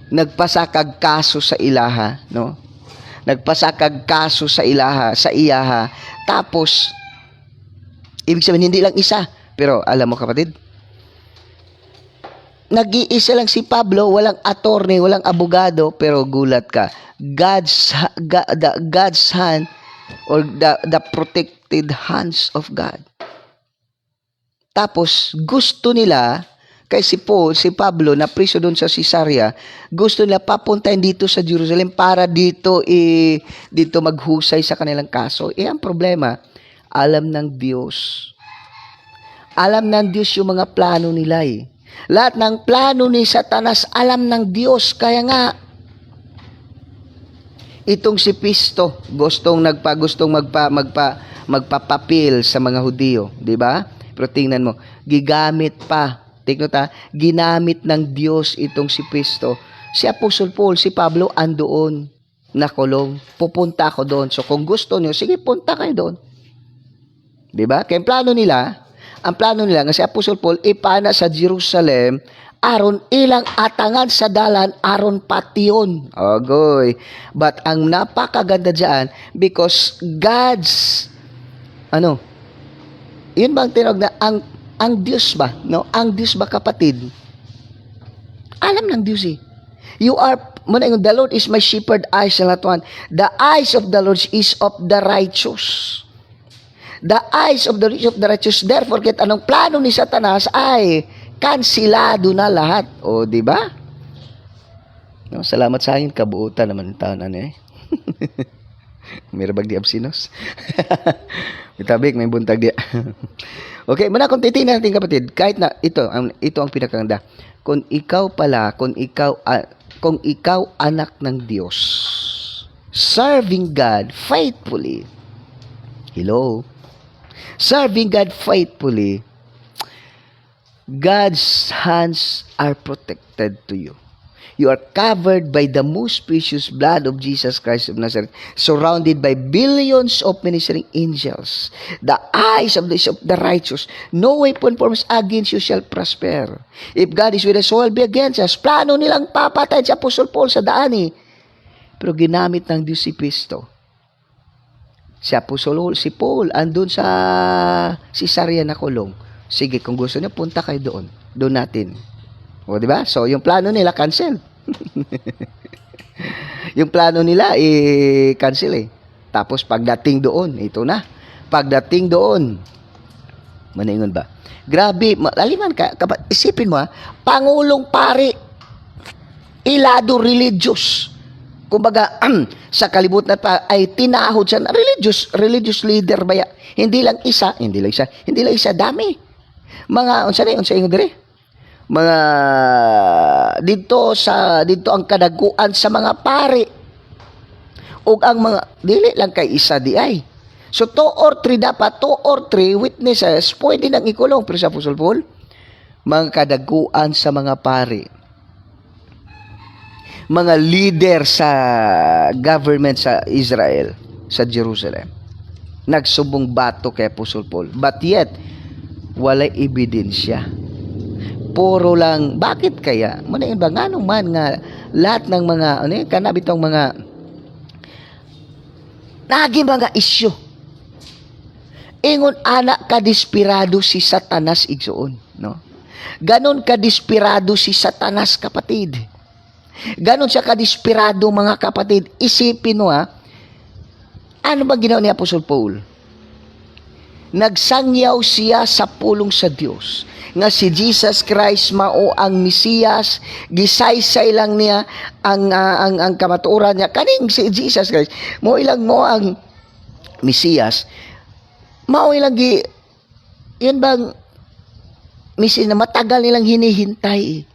Speaker 1: nagpasakag kaso sa ilaha, no? Nagpasakag kaso sa iyaha, tapos, ibig sabihin, hindi lang isa, pero alam mo kapatid, nag-iisa lang si Pablo, walang attorney, walang abogado, pero gulat ka, God's hand, or the protected hands of God. Tapos, gusto nila, kay si Pablo, na priso doon sa Caesarea, gusto nila papuntahin dito sa Jerusalem para dito maghusay sa kanilang kaso. Ang problema, alam ng Diyos. Alam ng Diyos yung mga plano nila eh. Lahat ng plano ni Satanas, alam ng Diyos. Kaya nga, itong si Pisto, gustong magpapapil sa mga Hudiyo, di ba? Pero tingnan mo, ginamit ng Diyos itong si Pisto. Si Apostle Paul, si Pablo, andoon, nakulong. Pupunta ako doon. So kung gusto niyo, sige, punta kayo doon. Di ba? Kaya ang plano nila, nga si Apostle Paul, ipana sa Jerusalem, aron ilang atangan sa dalan, aron patiyon. Ogoy. But ang napakaganda dyan, because God's, yun bang tinawag na, ang Diyos ba? No? Ang Diyos ba kapatid? Alam ng Diyos eh. The Lord is my shepherd, I shall not want. The eyes of the Lord is of the righteous. The eyes of the righteous. Therefore, anong plano ni Satanas ay kansilado na lahat. O, di ba? No, salamat sa akin, kabuutan naman taon Mirabag di absinos. Itabik, may buntag di. Okay, muna kung titingnan natin kapatid, kahit na ito ang pinakaganda. Kung ikaw anak ng Diyos, serving God faithfully. Hello. Serving God faithfully, God's hands are protected to you. You are covered by the most precious blood of Jesus Christ of Nazareth, surrounded by billions of ministering angels. The eyes of the righteous, no weapon formed against you shall prosper. If God is with us, who will be against us? Plano nilang papatay si Apostle Paul sa daan Pero ginamit ng Diyos si Cristo. Si Paul, andun sa Caesarea na kulong. Sige, kung gusto niyo, punta kayo doon. Doon natin. O, di ba? So, yung plano nila, cancel. Yung plano nila, cancel Tapos, pagdating doon, ito na. Pagdating doon, maningon ba? Grabe, laliman ka, isipin mo Pangulong pari, ilado religious, Kumbaga, sa kalibutan pa ay tinahod siya na religious leader ba ya? Hindi lang isa, dami. Mga, unsa ingon dire? Mga, dito ang kadaguan sa mga pari. O ang mga, dili lang kay isa di ay. So, 2 or 3 witnesses, pwede nang ikulong. Pero sa Apostle Paul, mga kadaguan sa mga pari, mga leader sa government sa Israel, sa Jerusalem, nagsubong bato kay Apostle Paul. But yet, walay ebidensya. Puro lang, bakit kaya? Manayin ba, nga man nga, lahat ng mga, kanabitong mga, naging mga isyo. Ingon anak kadespirado si Satanas igsoon, no? Ganon kadespirado si Satanas, kapatid. Ganon siya kadespirado, mga kapatid. Isipin mo, ano ba ginawa ni Apostle Paul? Nagsangyaw siya sa pulong sa Dios nga si Jesus Christ mao ang Mesiyas, gisaysay lang niya ang kamatuoran niya kaning si Jesus Christ mo ilang mo ang Mesiyas, mao ilang yun bang Mesiyas na matagal nilang hinihintay,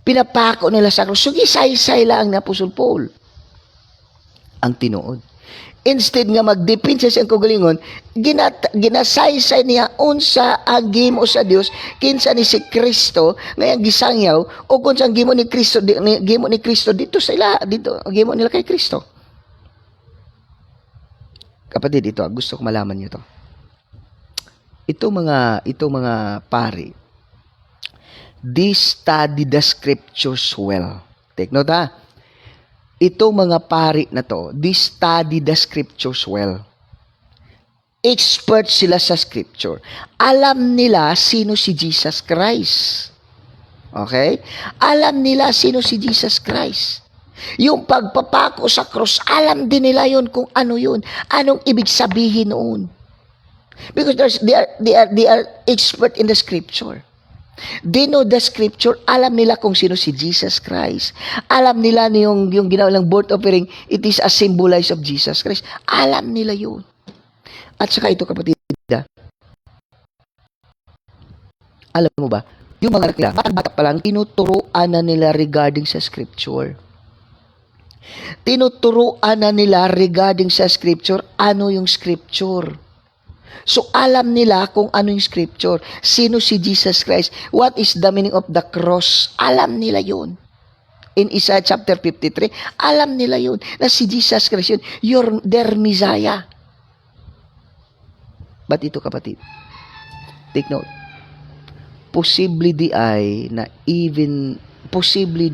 Speaker 1: pinapako nila sa krus. So gisaysay lang ni Apostle Paul ang tinuod. Instead nga magdepend sa siyang kagalingon, ginasaysay niya unsa ang gimo sa Dios, kinsa ni si Kristo ngayang gisangyaw, o kunsa ang gimo ni Kristo dito sa ila, dito gimo nila kay Kristo. Kapatid, ito gusto ko malaman niyo to. Ito mga pari, they study the scriptures well. Take note, itong mga pari na to, they study the scriptures well. Expert sila sa scripture. Alam nila sino si Jesus Christ. Okay? Alam nila sino si Jesus Christ. Yung pagpapako sa cross, alam din nila yun kung ano yun. Anong ibig sabihin noon. Because they are expert in the scripture. They know the scripture, alam nila kung sino si Jesus Christ. Alam nila yung ginawa lang birth offering, it is a symbolize of Jesus Christ. Alam nila yun. At saka ito, kapatid, alam mo ba, yung mga nila, bata pa lang, tinuturuan na nila regarding sa scripture. Tinuturuan na nila regarding sa scripture, ano yung scripture. So, alam nila kung ano yung scripture. Sino si Jesus Christ? What is the meaning of the cross? Alam nila yun. In Isaiah chapter 53, alam nila yun. Na si Jesus Christ yun, their Messiah. But ito, kapatid, take note. Posible di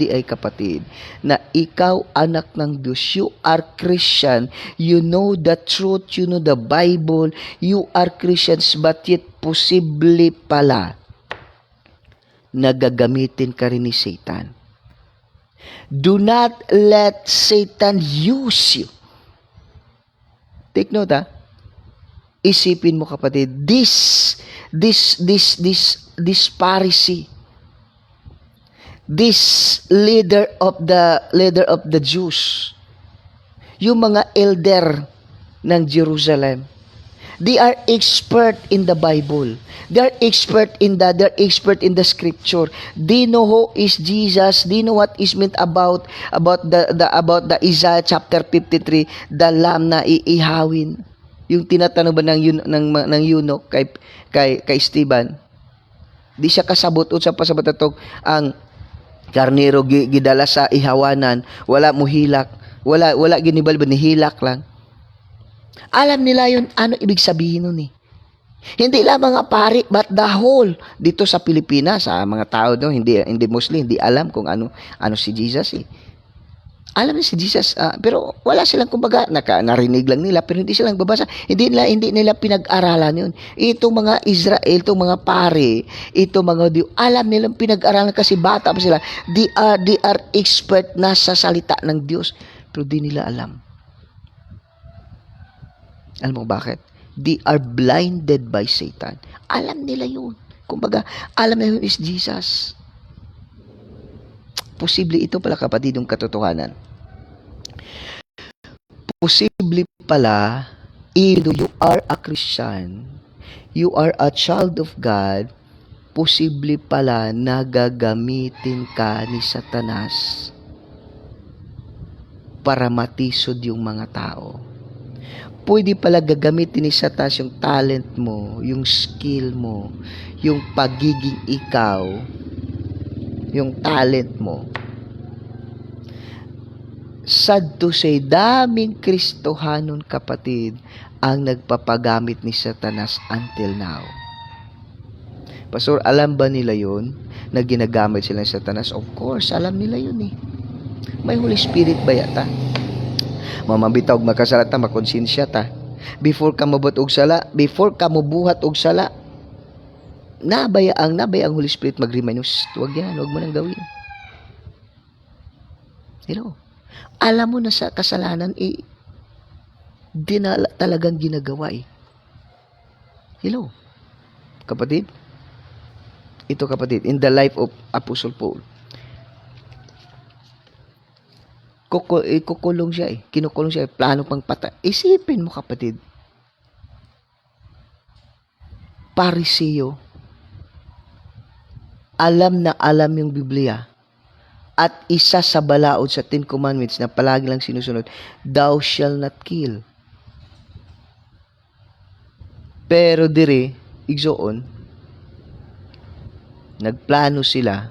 Speaker 1: ay kapatid, na ikaw anak ng Diyos, you are Christian, you know the truth, you know the Bible, you are Christians, but yet posible pala nagagamitin ka rin ni Satan. Do not let Satan use you. Take note, isipin mo, kapatid, this Pharisee, this leader of the Jews, yung mga elder ng Jerusalem, they are expert in the Bible. They're expert in the scripture. They know who is Jesus. They know what is meant about the Isaiah chapter 53, the lamb na iihawin. Yung tinatanong ba ng eunuch kay Stephen, di siya kasabot sa pasabot atong ang karnero gidala sa ihawanan, wala mo hilak, wala ginibal ba ni hilak lang. Alam nila yun, ano ibig sabihin nun . Hindi lang mga pari, but the whole dito sa Pilipinas, mga tao hindi Muslim, hindi alam kung ano si Jesus . Alam na si Jesus, pero wala silang, kumbaga, narinig lang nila, pero hindi silang babasa. Hindi nila pinag-aralan yun. Itong mga Israel, itong mga pare, itong mga Diyo, alam nilang pinag-aralan kasi bata pa sila. They are expert na sa salita ng Diyos, pero di nila alam. Alam mo bakit? They are blinded by Satan. Alam nila yun. Kumbaga, alam na yun is Jesus. Posible ito pala, kapatid, yung katotohanan. posible pala, even though you are a Christian, you are a child of God, posible pala na gagamitin ka ni Satanas para matisod yung mga tao. Pwede pala gagamitin ni Satanas yung talent mo, yung skill mo, yung pagiging ikaw, yung talent mo. Sad to say, daming Kristohanon, kapatid, ang nagpapagamit ni Satanas until now. Pastor, alam ba nila yun na ginagamit sila ng Satanas? Of course, alam nila yun eh. May Holy Spirit ba yata? Mamabitaw makasala ta, makonsensya ta. Before ka mabuhat og sala, nabaya ang Holy Spirit mag-remind mo, huwag yan, huwag mo nang gawin. Alam mo na sa kasalanan, di na talagang ginagawa eh. Kapatid? Ito kapatid, in the life of Apostle Paul, kinukulong siya, plano pang patay. Isipin mo kapatid, Pariseo, alam na alam yung Biblia, at isa sa balaod sa 10 Commandments na palagi lang sinusunod, thou shall not kill. Pero dire, igsoon, nagplano sila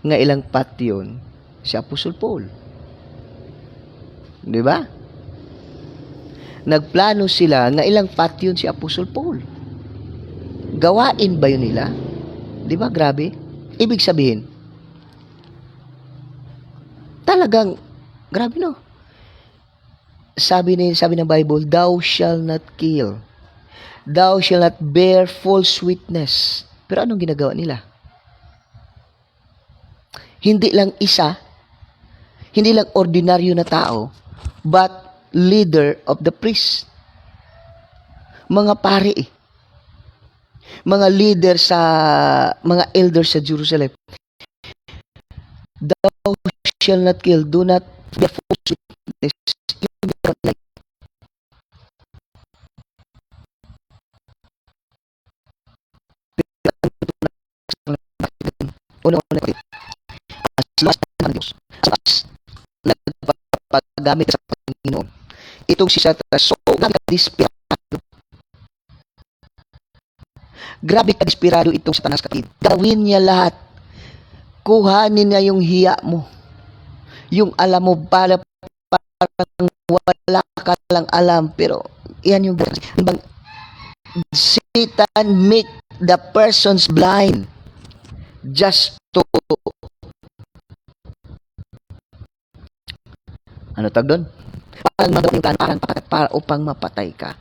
Speaker 1: nga ilang patyon si Apostle Paul. Di ba? Nagplano sila nga ilang patyon si Apostle Paul. Gawain ba yun nila? Di ba? Grabe. Ibig sabihin, talagang, grabe no. Sabi ng Bible, thou shall not kill. Thou shall not bear false witness. Pero anong ginagawa nila? Hindi lang isa, hindi lang ordinaryo na tao, but leader of the priest. Mga pari eh. Mga leader mga elders sa Jerusalem. Thou shall not kill, do not bear false witness. Una-una, as last ng Diyos, as nagpapagamit sa Panginoon, itong si Satanas, so desperado. Grabe ka desperado itong Satanas, kapatid. Gawin niya lahat. Kuhanin niya yung hiya mo. Yung alam mo, parang wala ka lang alam, pero yan yung Satan make the persons blind just to ano tag doon? Para upang mapatay ka.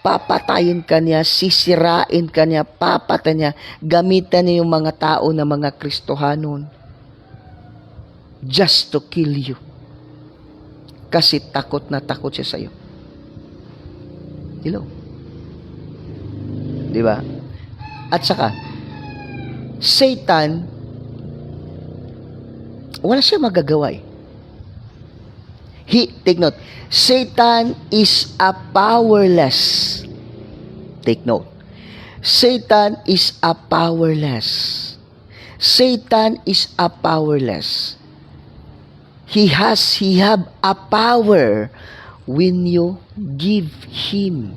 Speaker 1: Papatayin ka niya, sisirain ka niya, papatay niya, gamitan niya yung mga tao na mga Kristohanon just to kill you. Kasi takot na takot siya sa'yo. Di ba? At saka, Satan, wala siya magagawa eh. Take note, Satan is a powerless. Take note. Satan is a powerless. Satan is a powerless. He have a power when you give him.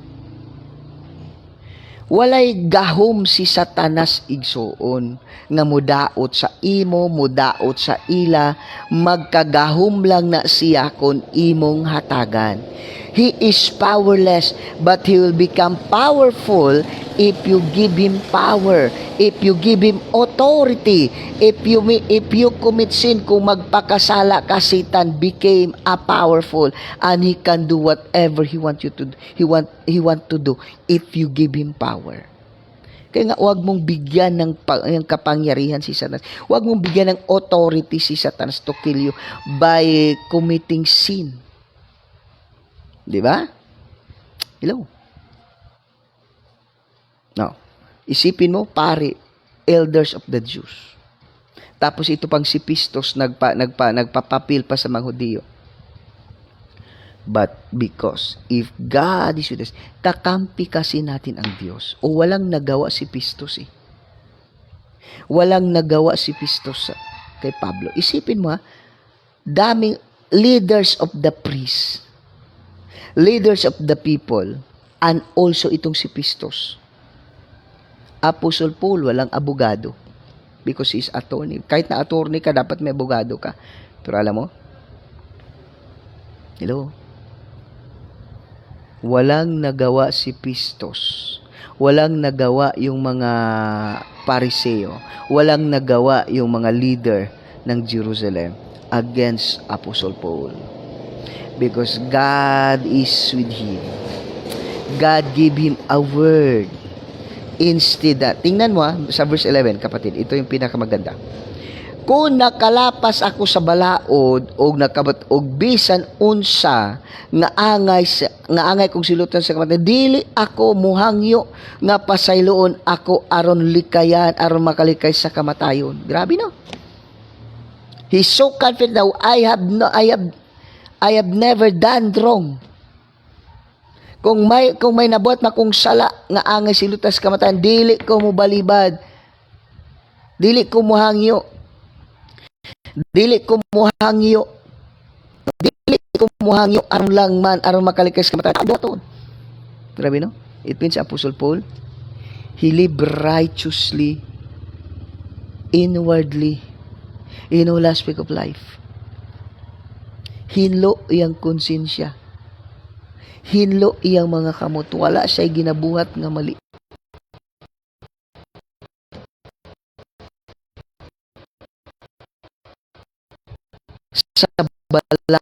Speaker 1: Walay gahom si Satanas igsoon nga mudaot sa imo, mudaot sa ila, magkagahom lang na siya kon imong hatagan. He is powerless, but he will become powerful if you give him power, if you give him authority, if you commit sin, kung magpakasala ka, Satan became a powerful and he can do whatever he want to do if you give him power. Kaya nga, huwag mong bigyan ng kapangyarihan si Satanas. Huwag mong bigyan ng authority si Satanas to kill you by committing sin. Di ba? Hello? No. Isipin mo, pare, elders of the Jews. Tapos ito pang si Pistos nagpapapil pa sa mga Hudiyo. But because if God is with us, kakampi kasi natin ang Diyos. O walang nagawa si Pistos eh. Walang nagawa si Pistos kay Pablo. Isipin mo daming leaders of the priests, leaders of the people, and also itong si Pistos. Apostle Paul, walang abogado because he is attorney. Kahit na attorney ka, dapat may abogado ka. Pero alam mo, hello, walang nagawa si Pistos. Walang nagawa yung mga Pariseo. Walang nagawa yung mga leader ng Jerusalem against Apostle Paul. Because God is with him. God gave him a word. Instead that, tingnan mo sa verse 11, kapatid, ito yung pinakamaganda. Kung nakalapas ako sa balaod og bisan unsa nga angay kong silutan sa kamatayon, dili ako muhangyo nga pasayloon ako aron likayan, aron makalikay sa kamatayon. Grabe no. He's so confident now, I have never done wrong. Kung may nabuhat na kong sala nga angay silutan sa kamatayon, dili ko mubalibad. Dili ko muhangyo. Dili ko muhangyo aron lang man aron makalikay sa kamatayon. Grabe no? It means Apostle Paul, he lived righteously inwardly in all aspect of life. Hinlo iyang konsensya, hinlo iyang mga kamot, wala siya ginabuhat nga mali. Sa bala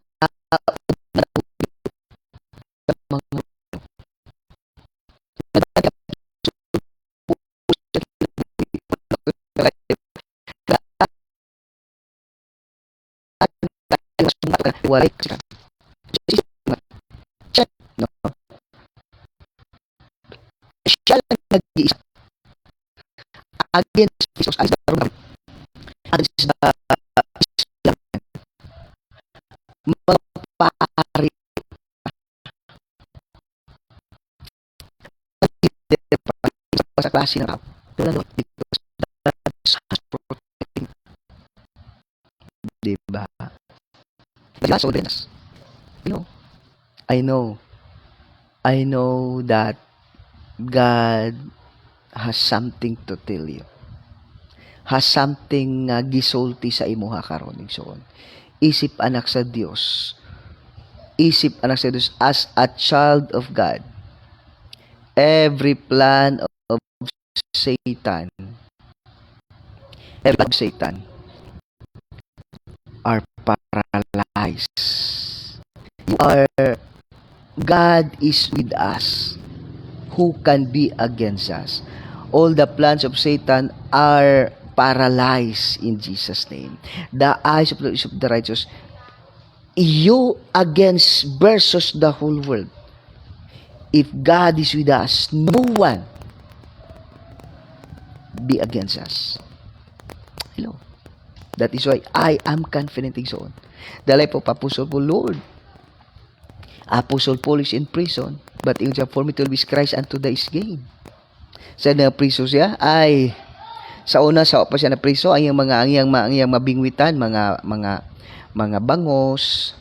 Speaker 1: walay no, siya lang nag-iisa against Jesus as the Roman, against the Islam, mga pari sa klase ng tao. Diba? That's all this. I know that God has something to tell you. Has something nga gisulti sa imuha karon igsoon. Isip anak sa Dios. Isip anak sa Dios as a child of God. Every plan of Satan, are paralyzed. God is with us. Who can be against us? All the plans of Satan are paralyzed in Jesus' name. The eyes of the righteous, you against versus the whole world. If God is with us, no one be against us. Hello. That is why I am confident in so on. The life of Apostle Paul, Lord. Apostle Paul is in prison, but yung job for me to be Christ unto the is gain. Sa na priso siya, ay sa una sa pa siya na priso, ang mga mabingwitan, mga bangos,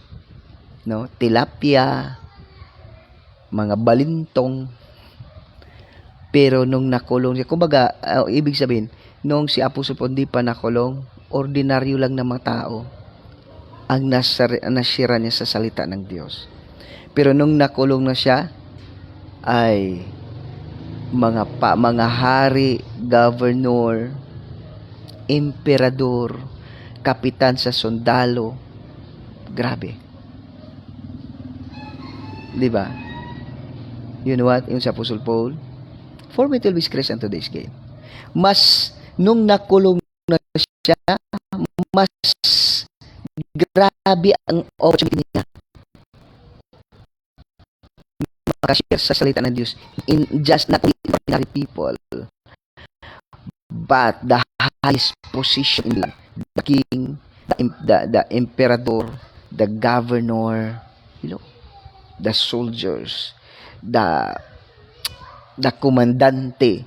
Speaker 1: no, tilapia, mga balintong. Pero nung nakulong siya, kumbaga, ibig sabihin, nung si Apostle Paul hindi pa nakulong, ordinaryo lang ng mga tao ang nasira niya sa salita ng Diyos. Pero nung nakulong na siya, ay mga hari, governor, emperador, kapitan sa sundalo, grabe. Diba? You know what? Yung sa Apostle Paul, for me to be Christ unto this gain. Mas, nung nakulong na siya, mas grabe ang opportunity niya makashare sa salita ng Diyos in just not ordinary people, but the highest position in life, the king, the emperor, the governor, you know. the soldiers, the komandante,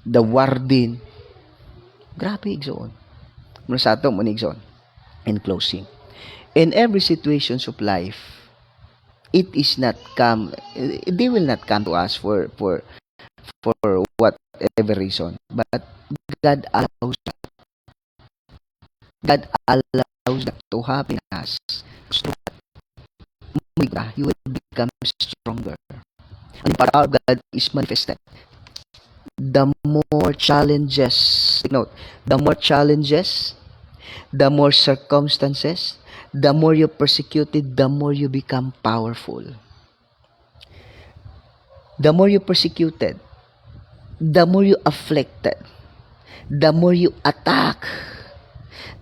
Speaker 1: the warden. Grabe, igsoon. Muna sa ato, muna igsoon. In closing, in every situations of life, it is not come, they will not come to us for whatever reason, but God allows that to happen us, so that you will become stronger, and the power of God is manifested. The more challenges, take note, the more challenges, the more circumstances, the more you persecuted, the more you become powerful. The more you persecuted, the more you afflicted, the more you attack,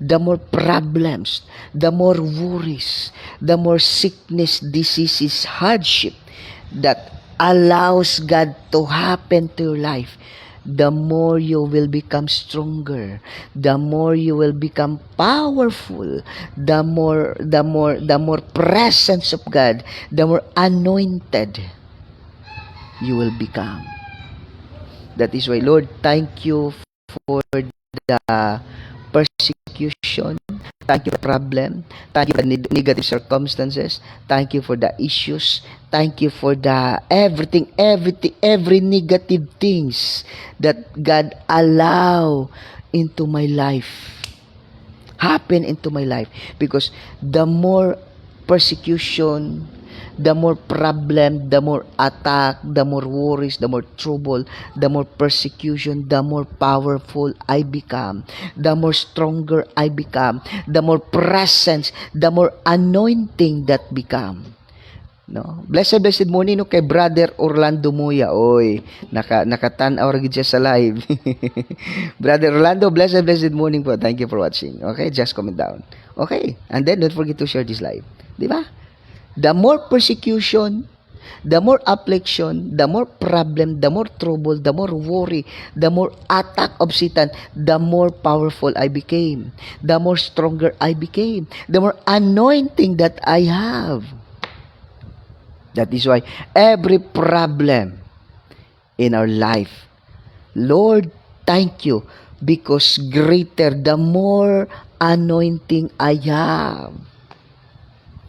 Speaker 1: the more problems, the more worries, the more sickness, diseases, hardship that allows God to happen to your life, the more you will become stronger, the more you will become powerful, the more presence of God, the more anointed you will become. That is why, Lord, thank you for the persecution. Thank you for the problem. Thank you for the negative circumstances. Thank you for the issues. Thank you for the every negative things that God allow into my life, happen into my life. Because the more persecution, the more problem, the more attack, the more worries, the more trouble, the more persecution, the more powerful I become, the more stronger I become, the more presence, the more anointing that become. No, blessed morning no kay Brother Orlando Muya. Oy, nakatan-aw ra gid siya sa live. Brother Orlando, blessed morning po. Thank you for watching. Okay, just comment down. Okay, and then don't forget to share this live. Di ba? The more persecution, the more affliction, the more problem, the more trouble, the more worry, the more attack of Satan, the more powerful I became, the more stronger I became, the more anointing that I have. That is why every problem in our life, Lord, thank you, because greater the more anointing I have.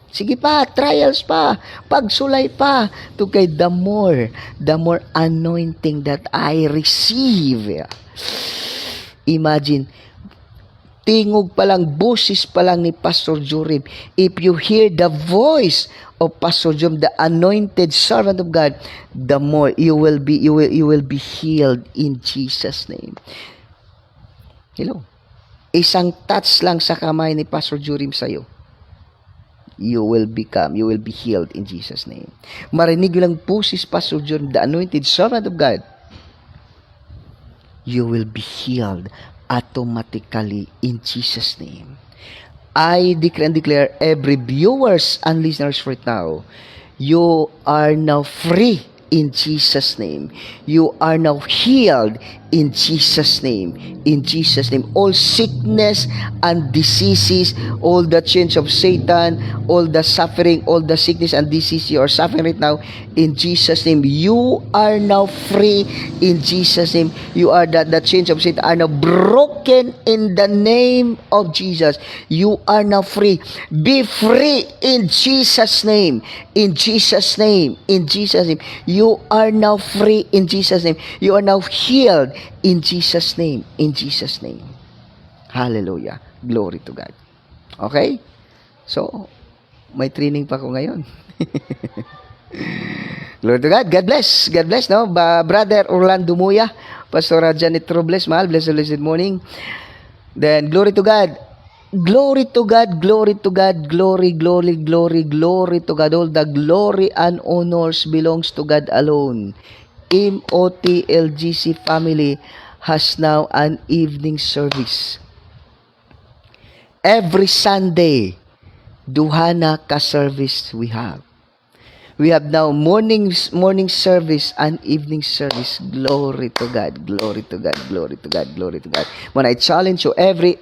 Speaker 1: Sige pa, trials pa, pagsulay pa, to kay the more anointing that I receive. Imagine, tingog pa lang, boses pa lang ni Pastor Jorim, if you hear the voice of Pastor Jorim, the anointed servant of God, the more you will be healed in Jesus' name. Hello. Isang touch lang sa kamay ni Pastor Jorim sa'yo, you will be healed in Jesus' name. Marinig lang boses Pastor Jorim, the anointed servant of God, you will be healed automatically in Jesus' name. I declare and declare every viewers and listeners right now, you are now free in Jesus' name. You are now healed in Jesus' name. In Jesus' name. All sickness and diseases, all the chains of Satan, all the suffering, all the sickness and disease you are suffering right now, in Jesus' name, you are now free in Jesus' name. You are the chains of Satan are now broken in the name of Jesus. You are now free. Be free in Jesus' name. In Jesus' name. In Jesus' name. You are now free in Jesus' name. You are now healed in Jesus' name. In Jesus' name. Hallelujah. Glory to God. Okay? So, may training pa ko ngayon. Glory to God. God bless. God bless, no? Brother Orlando Muya, Pastor Janet Robles, mahal. Blessed morning. Then, glory to God. Glory to God, glory to God, glory to God. All the glory and honors belongs to God alone. MOTLGC family has now an evening service. Every Sunday, duha na ka service we have. We have now morning service and evening service. Glory to God. Glory to God. Glory to God. Glory to God. When I challenge you every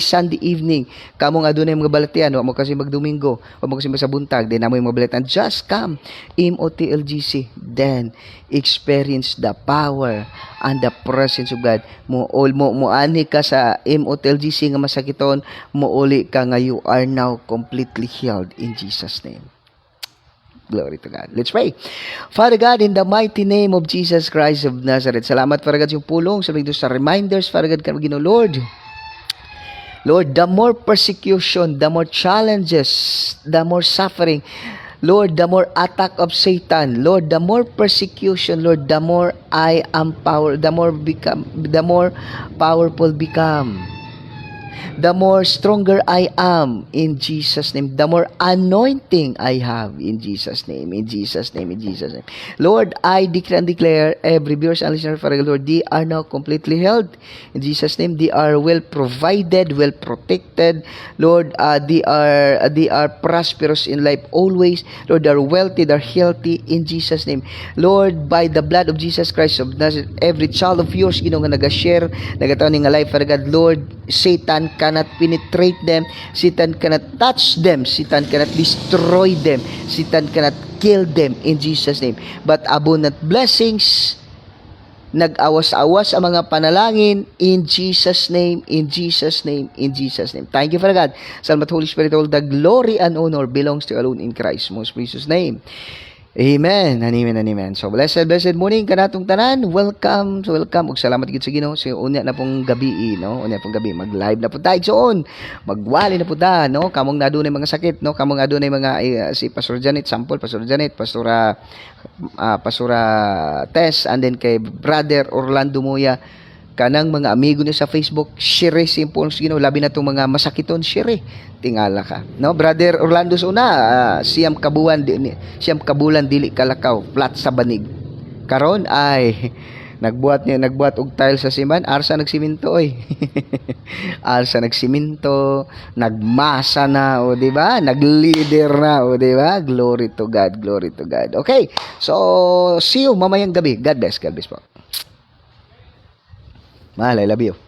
Speaker 1: Sunday evening, kamong adunay mga balatian, wa mo kasi magdomingo, wa mo kasi masabuntag, then amoy mga balatian, just come MOTLGC, then experience the power and the presence of God. Mo ani ka sa MOTLGC nga masakiton, mouli ka nga you are now completely healed in Jesus name. Glory to God. Let's pray. Father God, in the mighty name of Jesus Christ of Nazareth, salamat, Father God, yung pulong sa reminders, Father God, kami Ginoo, Lord. Lord, the more persecution, the more challenges, the more suffering, Lord, the more attack of Satan, Lord, the more persecution, Lord, the more I am power, the more powerful become. The more stronger I am in Jesus' name. The more anointing I have in Jesus' name. In Jesus' name. In Jesus' name. Lord, I declare and declare every viewers and listener, Father Lord, they are now completely healed. In Jesus' name, they are well provided, well protected. Lord, they are prosperous in life always. Lord, they are wealthy, they are healthy in Jesus' name. Lord, by the blood of Jesus Christ of Nazareth, every child of yours, Ginoo nga nag-share, nagataon nga life, Father God, Lord, Satan cannot penetrate them, Satan cannot touch them, Satan cannot destroy them, Satan cannot kill them in Jesus' name. But abundant blessings, nag-awas-awas ang mga panalangin in Jesus' name, in Jesus' name, in Jesus' name. Thank you, Father God. Salamat, Holy Spirit. All the glory and honor belongs to you alone in Christ's most precious name. Amen. Amen and amen. So blessed morning kanatong tanan. Welcome. So welcome ug salamat gid sa Ginoo. So unya na pong gabi, no? Unya pong gabi mag-live na po tayo igsoon. Magwali na po ta, no? Kamong nadunay mga sakit, no? Kamong nadunay mga si Pastor Janet, sample Pastor Janet, Pastora Tess, and then kay Brother Orlando Moya, kanang mga amigo niya sa Facebook, share simple Ginoo, labi na tong mga masakiton, share. Tingala ka, no? Brother Orlando una, siyam kabulan dili kalakaw, flat sa banig. Karon ay nagbuhat og tile sa siman, arsa nagsiminto oy. Arsa nagsiminto, nagmasa na, o di ba? Nag-leader na, o di ba? Glory to God, glory to God. Okay. So, see you mamayang gabi. God bless po. Mahal, I love you.